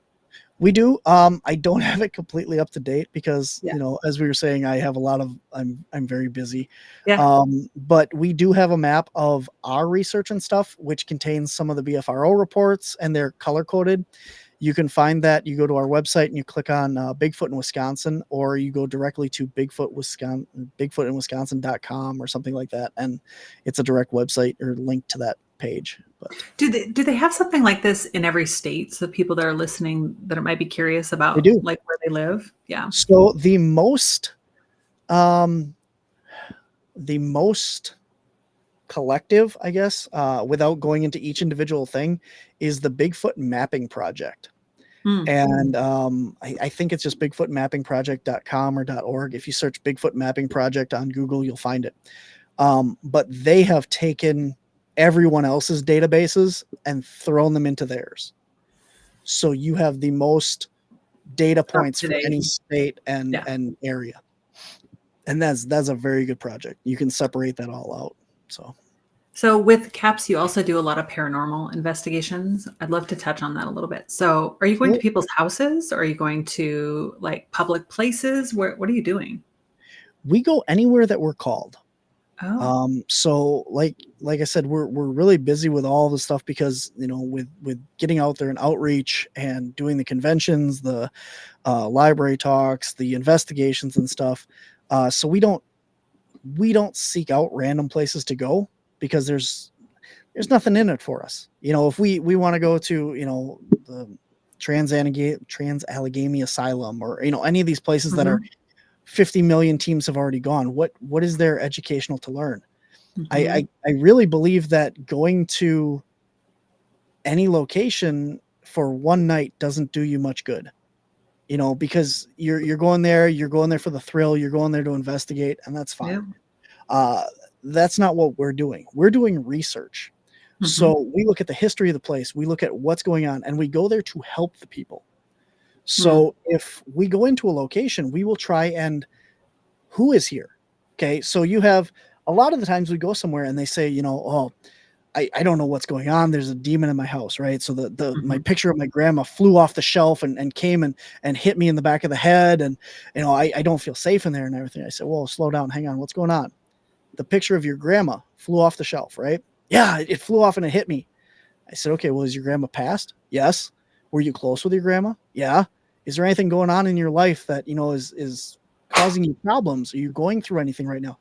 We do. I don't have it completely up to date because, Yeah. you know, as we were saying, I have a lot of, I'm very busy. Yeah. But we do have a map of our research and stuff, which contains some of the BFRO reports, and they're color coded. You can find that. You go to our website and you click on Bigfoot in Wisconsin, or you go directly to bigfootinwisconsin.com or something like that. And it's a direct website or link to that page. But Do they have something like this in every state? So people that are listening that might be curious they about do. like where they live. Yeah. So um, the most collective, I guess, without going into each individual thing, is the Bigfoot Mapping Project. Hmm. And I think it's just bigfootmappingproject.com or .org. If you search Bigfoot Mapping Project on Google, you'll find it. But they have taken everyone else's databases and thrown them into theirs. So you have the most data points for any state and area. And that's a very good project. You can separate that all out. So with CAPS, you also do a lot of paranormal investigations. I'd love to touch on that a little bit. So are you going to people's houses? Or are you going to like public places? What are you doing? We go anywhere that we're called. Oh. So like I said, we're really busy with all the stuff because, you know, with getting out there and outreach and doing the conventions, the library talks, the investigations and stuff. So we don't seek out random places to go because there's nothing in it for us. You know, if we want to go to, you know, the Trans-Allegheny Asylum or, you know, any of these places that are 50 million teams have already gone, what is there educational to learn? I really believe that going to any location for one night doesn't do you much good, you know, because you're going there for the thrill, you're going there to investigate, and that's fine. Yeah. That's not what we're doing. We're doing research. So we look at the history of the place, we look at what's going on, and we go there to help the people. So if we go into a location, we will try and who is here? Okay. So you have a lot of the times we go somewhere and they say, you know, oh, I don't know what's going on. There's a demon in my house, right? So my picture of my grandma flew off the shelf and came and hit me in the back of the head. And, you know, I don't feel safe in there and everything. I said, well, slow down, hang on. What's going on? The picture of your grandma flew off the shelf, right? Yeah, it flew off and it hit me. I said, okay, well, is your grandma passed? Yes. Were you close with your grandma? Yeah. Is there anything going on in your life that, you know, is causing you problems? Are you going through anything right now?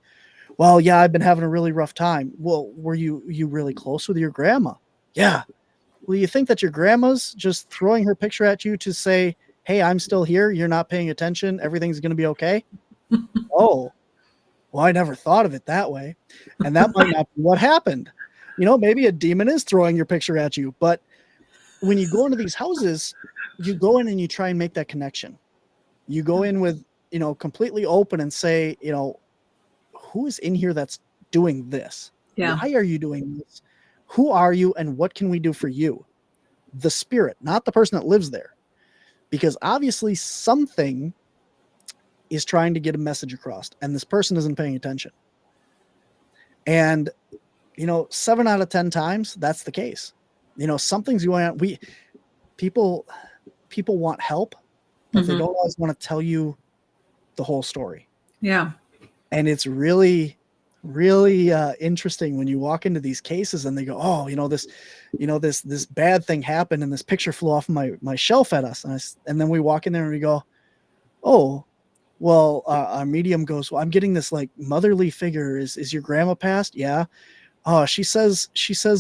Well, yeah, I've been having a really rough time. Well, were you really close with your grandma? Yeah. Well, you think that your grandma's just throwing her picture at you to say, hey, I'm still here. You're not paying attention. Everything's going to be okay. Oh, well, I never thought of it that way. And that might not be what happened. You know, maybe a demon is throwing your picture at you. But when you go into these houses, you go in and you try and make that connection. You go in with, you know, completely open and say, you know, who is in here that's doing this? Yeah. Why are you doing this? Who are you and what can we do for you? The spirit, not the person that lives there. Because obviously something is trying to get a message across and this person isn't paying attention. And, you know, 7 out of 10 times that's the case. You know, something's going on. People want help, but they don't always want to tell you the whole story. Yeah. And it's really, really interesting when you walk into these cases and they go, oh, this bad thing happened and this picture flew off my shelf at us. And then we walk in there and we go, oh, well, our medium goes, well, I'm getting this like motherly figure. Is your grandma passed? Yeah. Oh, she says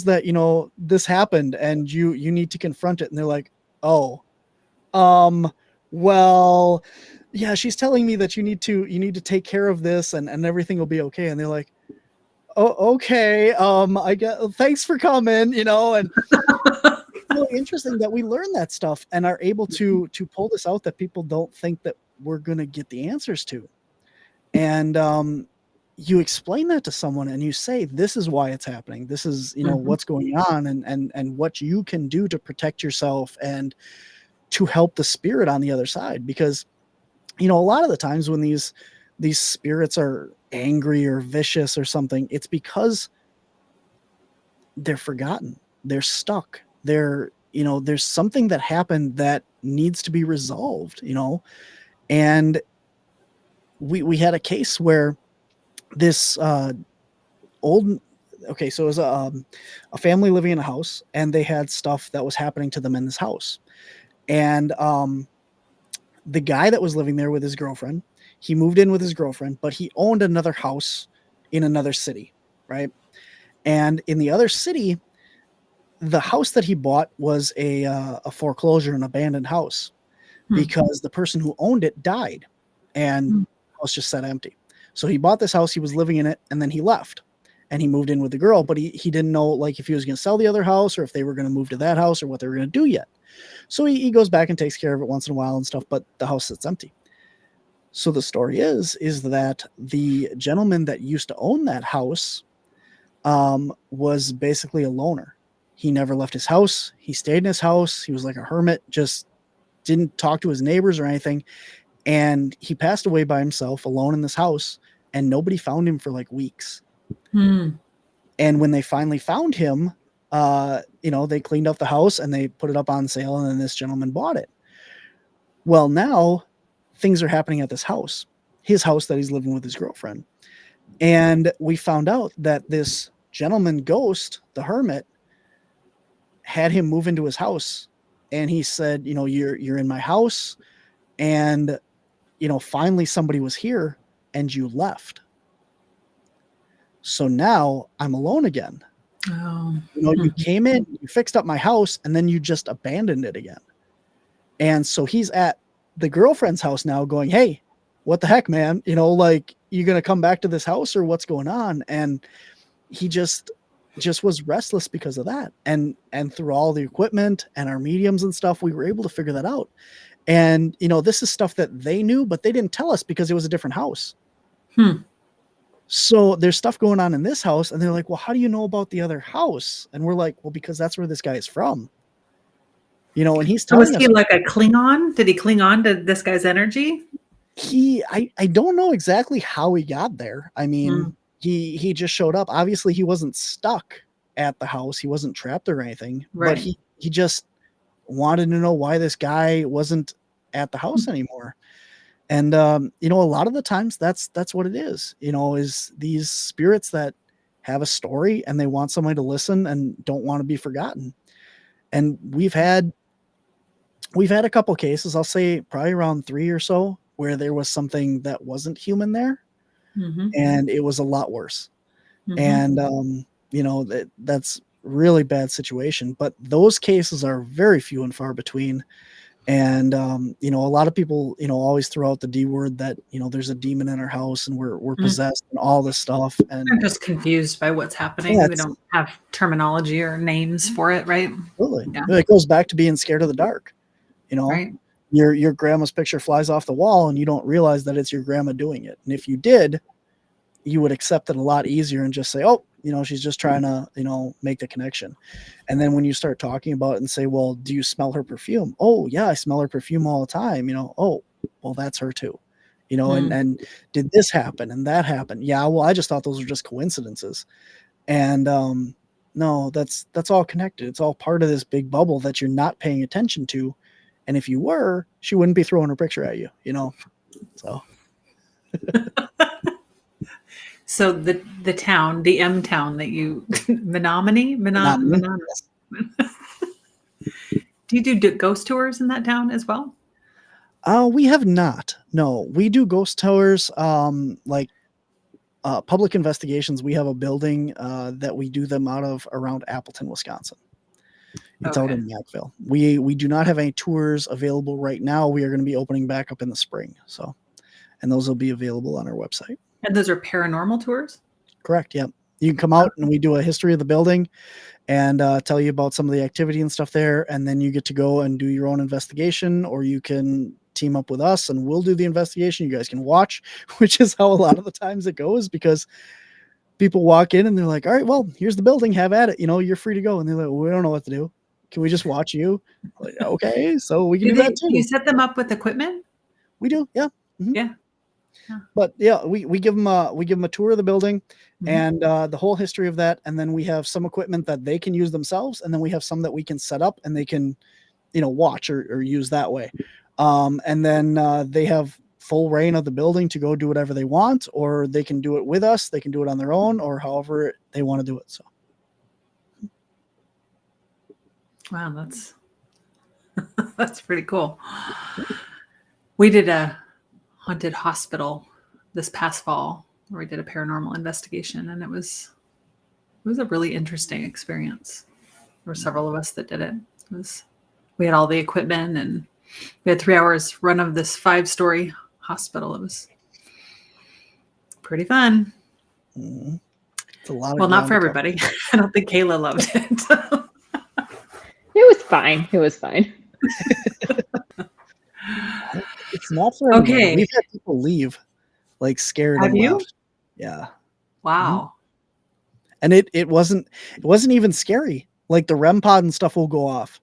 that, you know, this happened and you need to confront it. And they're like, oh, well, yeah, she's telling me that you need to take care of this and everything will be okay. And they're like, oh, okay. I get, thanks for coming, you know, and it's really interesting that we learn that stuff and are able to pull this out that people don't think that we're going to get the answers to. And, you explain that to someone and you say, this is why it's happening. This is, you know, what's going on and what you can do to protect yourself and to help the spirit on the other side. Because, you know, a lot of the times when these spirits are angry or vicious or something, it's because they're forgotten. They're stuck. They're there's something that happened that needs to be resolved, and we had a case where this old okay, so it was a family living in a house, and they had stuff that was happening to them in this house. And the guy that was living there with his girlfriend, he moved in with his girlfriend, but he owned another house in another city, right? And in the other city, the house that he bought was a foreclosure, an abandoned house, because the person who owned it died, and the house just sat empty. So he bought this house, he was living in it, and then he left. And he moved in with the girl, but he didn't know, like, if he was going to sell the other house or if they were going to move to that house or what they were going to do yet. So he goes back and takes care of it once in a while and stuff, but the house sits empty. So the story is that the gentleman that used to own that house was basically a loner. He never left his house. He stayed in his house. He was like a hermit, just didn't talk to his neighbors or anything. And he passed away by himself alone in this house, and nobody found him for like weeks. And when they finally found him, they cleaned up the house and they put it up on sale, and then this gentleman bought it. Well, now things are happening at this house, his house that he's living with his girlfriend. And we found out that this gentleman ghost, the hermit, had him move into his house. And he said, you're in my house, and, finally somebody was here and you left. So now I'm alone again. Oh. You came in, you fixed up my house, and then you just abandoned it again. And so he's at the girlfriend's house now going, hey, what the heck, man? You going to come back to this house, or what's going on? And he just was restless because of that. And through all the equipment and our mediums and stuff, we were able to figure that out. And, this is stuff that they knew, but they didn't tell us because it was a different house. So there's stuff going on in this house, and they're like, well, how do you know about the other house? And we're like, well, because that's where this guy is from. And he's telling us. Was he like a Klingon? Did he cling on to this guy's energy? I don't know exactly how he got there. I mean, he just showed up. Obviously, he wasn't stuck at the house. He wasn't trapped or anything. Right. But he just wanted to know why this guy wasn't at the house anymore. And, a lot of the times that's what it is, is these spirits that have a story and they want somebody to listen and don't want to be forgotten. And we've had a couple cases, I'll say probably around 3 or so, where there was something that wasn't human there, and it was a lot worse. And, that's really bad situation, but those cases are very few and far between. And, a lot of people, always throw out the D word that, there's a demon in our house and we're possessed and all this stuff. And I'm just confused by what's happening. We don't have terminology or names for it, right? Absolutely. Yeah. It goes back to being scared of the dark. Right. Your grandma's picture flies off the wall and you don't realize that it's your grandma doing it. And if you did, you would accept it a lot easier and just say, oh, she's just trying to, make the connection. And then when you start talking about it and say, well, do you smell her perfume? Oh yeah, I smell her perfume all the time. Oh, well, that's her too, and did this happen and that happen? Yeah. Well, I just thought those were just coincidences. And, no, that's all connected. It's all part of this big bubble that you're not paying attention to. And if you were, she wouldn't be throwing her picture at you, so. So the town, the M town that you, Menominee? Do you do ghost tours in that town as well? We have not. No, we do ghost tours, like public investigations. We have a building that we do them out of around Appleton, Wisconsin. It's out in Macville. We do not have any tours available right now. We are going to be opening back up in the spring. So, and those will be available on our website. And those are paranormal tours? Correct. Yep. You can come out and we do a history of the building and tell you about some of the activity and stuff there. And then you get to go and do your own investigation, or you can team up with us and we'll do the investigation. You guys can watch, which is how a lot of the times it goes, because people walk in and they're like, all right, well, here's the building, have at it. You're free to go. And they're like, well, we don't know what to do. Can we just watch you? Like, okay, so we can do that too. Do you set them up with equipment? We do. Yeah. Yeah. But yeah, we give them a tour of the building Mhm. and the whole history of that, and then we have some equipment that they can use themselves, and then we have some that we can set up and they can, watch or use that way. And then they have full reign of the building to go do whatever they want, or they can do it with us. They can do it on their own, or however they want to do it. So, Wow, that's pretty cool. We did a haunted hospital this past fall where we did a paranormal investigation, and it was a really interesting experience. There were several of us that did it. We had all the equipment, and we had 3 hours run of this 5-story hospital. It was pretty fun. it's a lot of Well, not for ground to cover. everybody. I don't think Kayla loved it. It was fine. It was fine. It's not for everybody. Okay. We've had people leave, like scared. Have and you? left. Yeah. Wow. And it wasn't even scary. Like the REM pod and stuff will go off,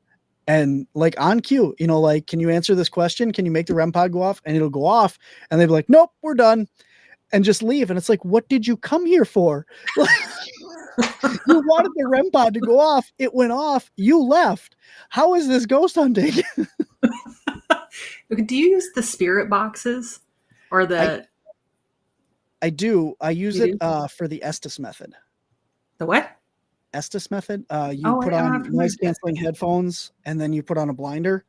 and like on cue, like, can you answer this question? Can you make the REM pod go off? And it'll go off, and they'll be like, nope, we're done, and just leave. And it's like, what did you come here for? You wanted the REM pod to go off. It went off. You left. How is this ghost hunting? Do you use the spirit boxes or the I do. I use You it for the Estes method. the what? Estes method. You Oh, put I'm on not familiar noise with that. canceling headphones, and then you put on a blinder,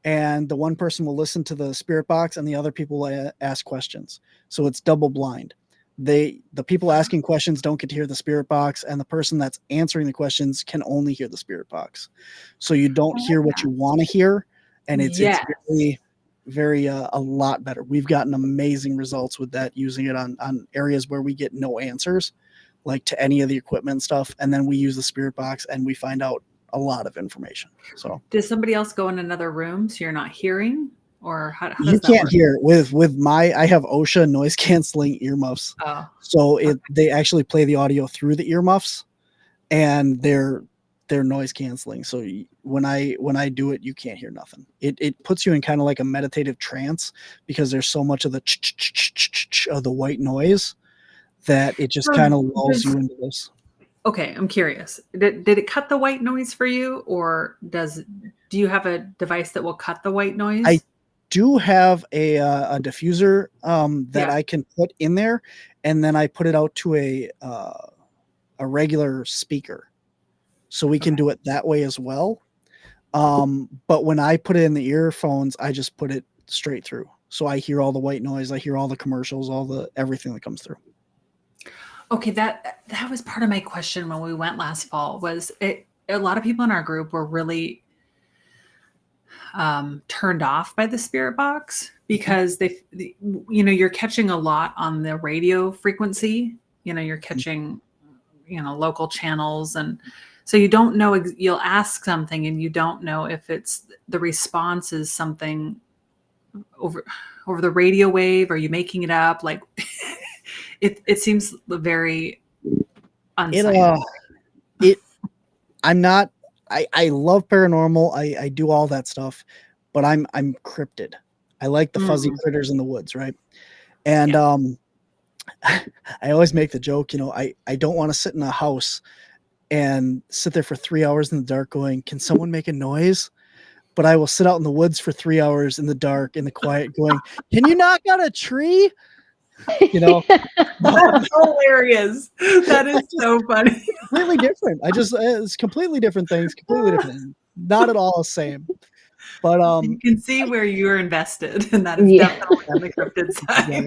and the one person will listen to the spirit box, and the other people will ask questions. So it's double blind. The people asking questions don't get to hear the spirit box, and the person that's answering the questions can only hear the spirit box. So you don't hear what you want to hear, and it's Yes. very, very a lot better. We've gotten amazing results with that, using it on areas where we get no answers, like to any of the equipment stuff, and then we use the spirit box and we find out a lot of information. So Does somebody else go in another room so you're not hearing, or how you does that can't work? hear with I have OSHA noise canceling earmuffs. Oh, So they actually play the audio through the earmuffs, and they're noise canceling. So when I do it, you can't hear nothing. It puts you in kind of like a meditative trance, because there's so much of the of the white noise that it just kind of lulls you into this. okay. I'm curious. Did it cut the white noise for you, or do you have a device that will cut the white noise? I do have a diffuser that Yeah. I can put in there, and then I put it out to a regular speaker, so we can do it that way as well. But when I put it in the earphones, I just put it straight through, so I hear all the white noise, I hear all the commercials, everything that comes through. Okay, that was part of my question when we went last fall. Was it a lot of people in our group were really turned off by the spirit box, because you're catching a lot on the radio frequency. You're catching local channels, and so you don't know. You'll ask something and you don't know if it's the response is something over the radio wave. Are you making it up? Like it seems very unscientific. I'm not. I love paranormal. I do all that stuff, but I'm cryptid. I like the fuzzy critters in the woods, right? And I always make the joke, I don't want to sit in a house and sit there for 3 hours in the dark going, can someone make a noise? But I will sit out in the woods for 3 hours in the dark, in the quiet, going, can you knock out a tree? That's hilarious. That is so funny. Completely different. It's completely different things, completely different. Not at all the same. But you can see where you're invested, and that is definitely on the cryptid side.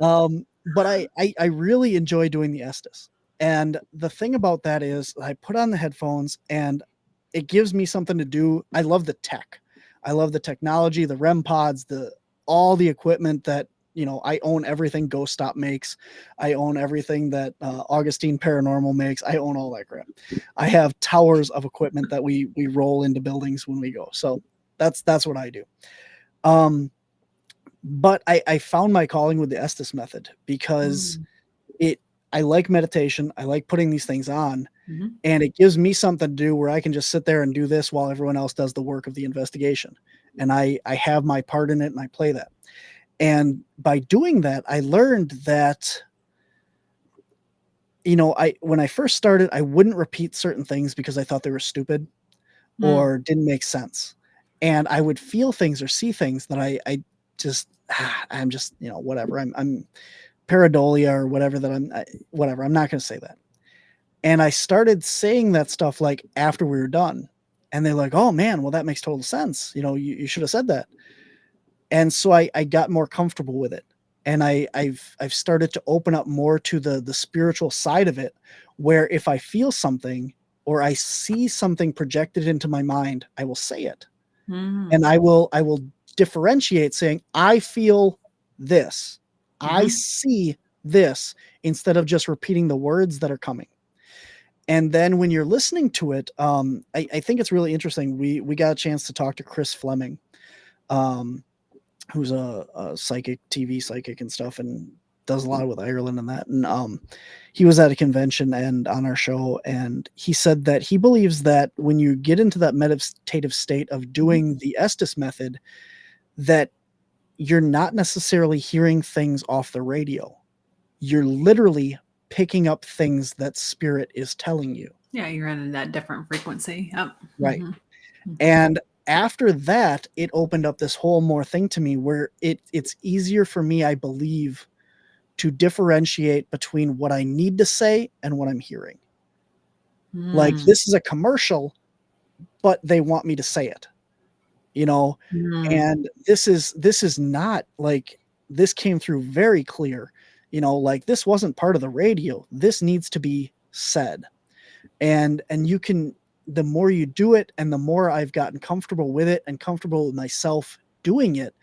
Exactly. But I really enjoy doing the Estes. And the thing about that is I put on the headphones and it gives me something to do. I love the tech. I love the technology, the REM pods, all the equipment that, I own everything Ghost Stop makes. I own everything that Augustine Paranormal makes. I own all that crap. I have towers of equipment that we roll into buildings when we go. So that's what I do. But I found my calling with the Estes method, because I like meditation. I like putting these things on, and it gives me something to do where I can just sit there and do this while everyone else does the work of the investigation. And I have my part in it, and I play that. And by doing that, I learned that, when I first started, I wouldn't repeat certain things because I thought they were stupid or didn't make sense. And I would feel things or see things that I just, I'm just, whatever. I'm pareidolia or whatever whatever. I'm not going to say that. And I started saying that stuff like after we were done. And they're like, oh man, well, that makes total sense. You should have said that. And so I got more comfortable with it. And I've started to open up more to the spiritual side of it, where if I feel something or I see something projected into my mind, I will say it. And I will differentiate saying, I feel this. I see this, instead of just repeating the words that are coming. And then when you're listening to it, I think it's really interesting. We got a chance to talk to Chris Fleming, who's a psychic, TV psychic and stuff, and does a lot with Ireland and that. And he was at a convention and on our show, and he said that he believes that when you get into that meditative state of doing the Estes method, that you're not necessarily hearing things off the radio. You're literally picking up things that spirit is telling you. Yeah, you're in that different frequency. Yep. Right. And after that, it opened up this whole more thing to me where it's easier for me, I believe, to differentiate between what I need to say and what I'm hearing. Like, this is a commercial, but they want me to say it, and this is not like, this came through very clear, like, this wasn't part of the radio. This needs to be said. And you can, the more you do it and the more I've gotten comfortable with it and comfortable with myself doing it,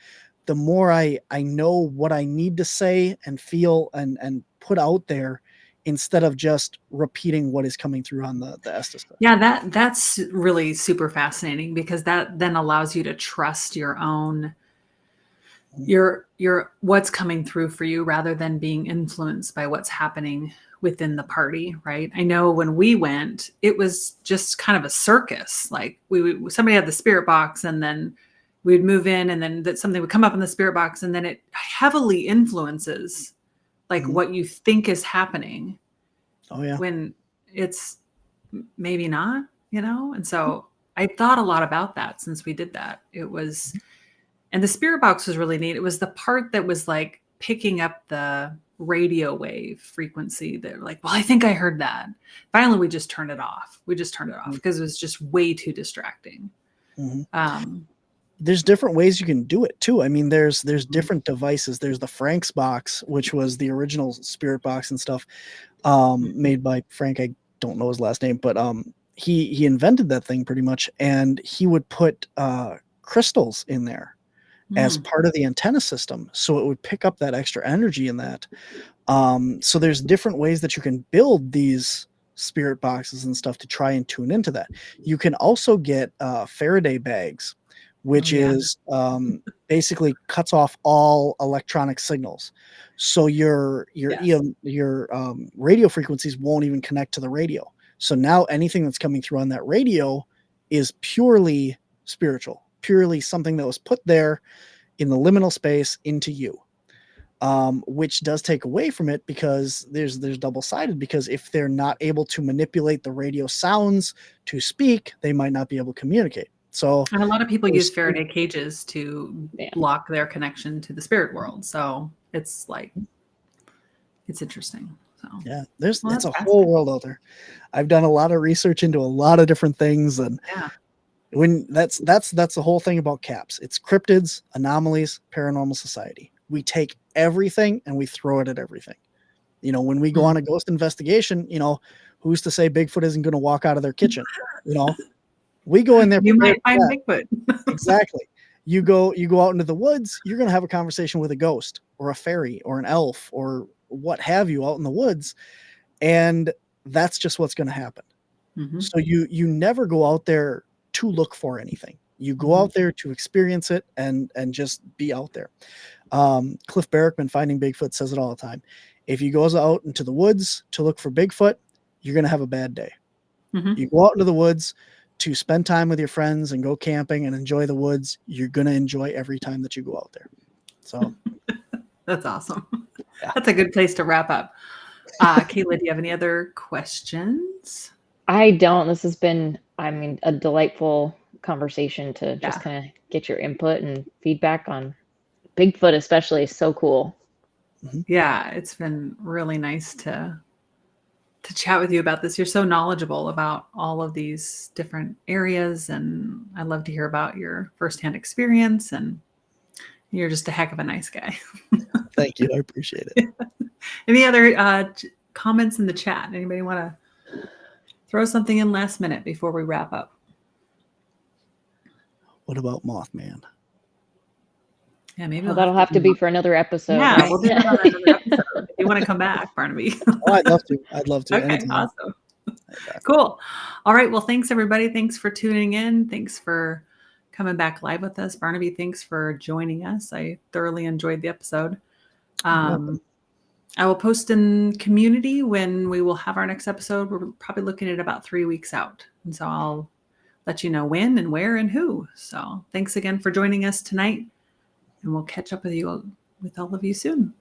the more I know what I need to say and feel and put out there, instead of just repeating what is coming through on the Estes. Yeah, that's really super fascinating, because that then allows you to trust your own, your what's coming through for you, rather than being influenced by what's happening within the party, right? I know when we went, it was just kind of a circus. Like, somebody had the spirit box, and then we'd move in, and then something would come up in the spirit box, and then it heavily influences like what you think is happening. Oh yeah. When it's maybe not, And so I thought a lot about that since we did that. It was, and the spirit box was really neat. It was the part that was like picking up the radio wave frequency. That like, well, I think I heard that. Finally, we just turned it off. Because it was just way too distracting. There's different ways you can do it too. I mean, there's different devices. There's the Frank's box, which was the original spirit box and stuff, made by Frank. I don't know his last name, but he invented that thing pretty much, and he would put crystals in there as part of the antenna system, so it would pick up that extra energy in that. So there's different ways that you can build these spirit boxes and stuff to try and tune into that. You can also get Faraday bags, which is basically cuts off all electronic signals. So your radio frequencies won't even connect to the radio. So now anything that's coming through on that radio is purely spiritual, purely something that was put there in the liminal space into you, which does take away from it, because there's double-sided, because if they're not able to manipulate the radio sounds to speak, they might not be able to communicate. So, and a lot of people use Faraday cages to block their connection to the spirit world. So it's like, it's interesting. So yeah, that's a whole world out there. I've done a lot of research into a lot of different things, and when that's the whole thing about CAPS. It's Cryptids, Anomalies, Paranormal Society. We take everything and we throw it at everything. When we go on a ghost investigation, who's to say Bigfoot isn't going to walk out of their kitchen? We go in there. You might find Bigfoot. Exactly. You go out into the woods, you're going to have a conversation with a ghost or a fairy or an elf or what have you out in the woods. And that's just what's going to happen. So you never go out there to look for anything. You go out there to experience it and just be out there. Cliff Barrickman, Finding Bigfoot, says it all the time. If you go out into the woods to look for Bigfoot, you're going to have a bad day. You go out into the woods to spend time with your friends and go camping and enjoy the woods. You're going to enjoy every time that you go out there. So That's awesome. Yeah. That's a good place to wrap up. Kayla, do you have any other questions? I don't. This has been, I mean, a delightful conversation to just Yeah. kind of get your input and feedback on Bigfoot, especially. So cool. Yeah, it's been really nice to chat with you about this. You're so knowledgeable about all of these different areas, and I love to hear about your firsthand experience, and you're just a heck of a nice guy. Thank you. I appreciate it. Any other comments in the chat? Anybody want to throw something in last minute before we wrap up? What about Mothman? Yeah, maybe Well, we'll that'll have to be for another episode. Yeah, right? we'll do that on another episode. If you want to come back, Barnaby. Oh, I'd love to. I'd love to. Okay, Anytime. awesome. Cool. All right. Well, thanks everybody. Thanks for tuning in. Thanks for coming back live with us. Barnaby, thanks for joining us. I thoroughly enjoyed the episode. welcome. I will post in community when we will have our next episode. We're probably looking at about 3 weeks out. And so I'll let you know when and where and who. So thanks again for joining us tonight. And we'll catch up with all of you soon.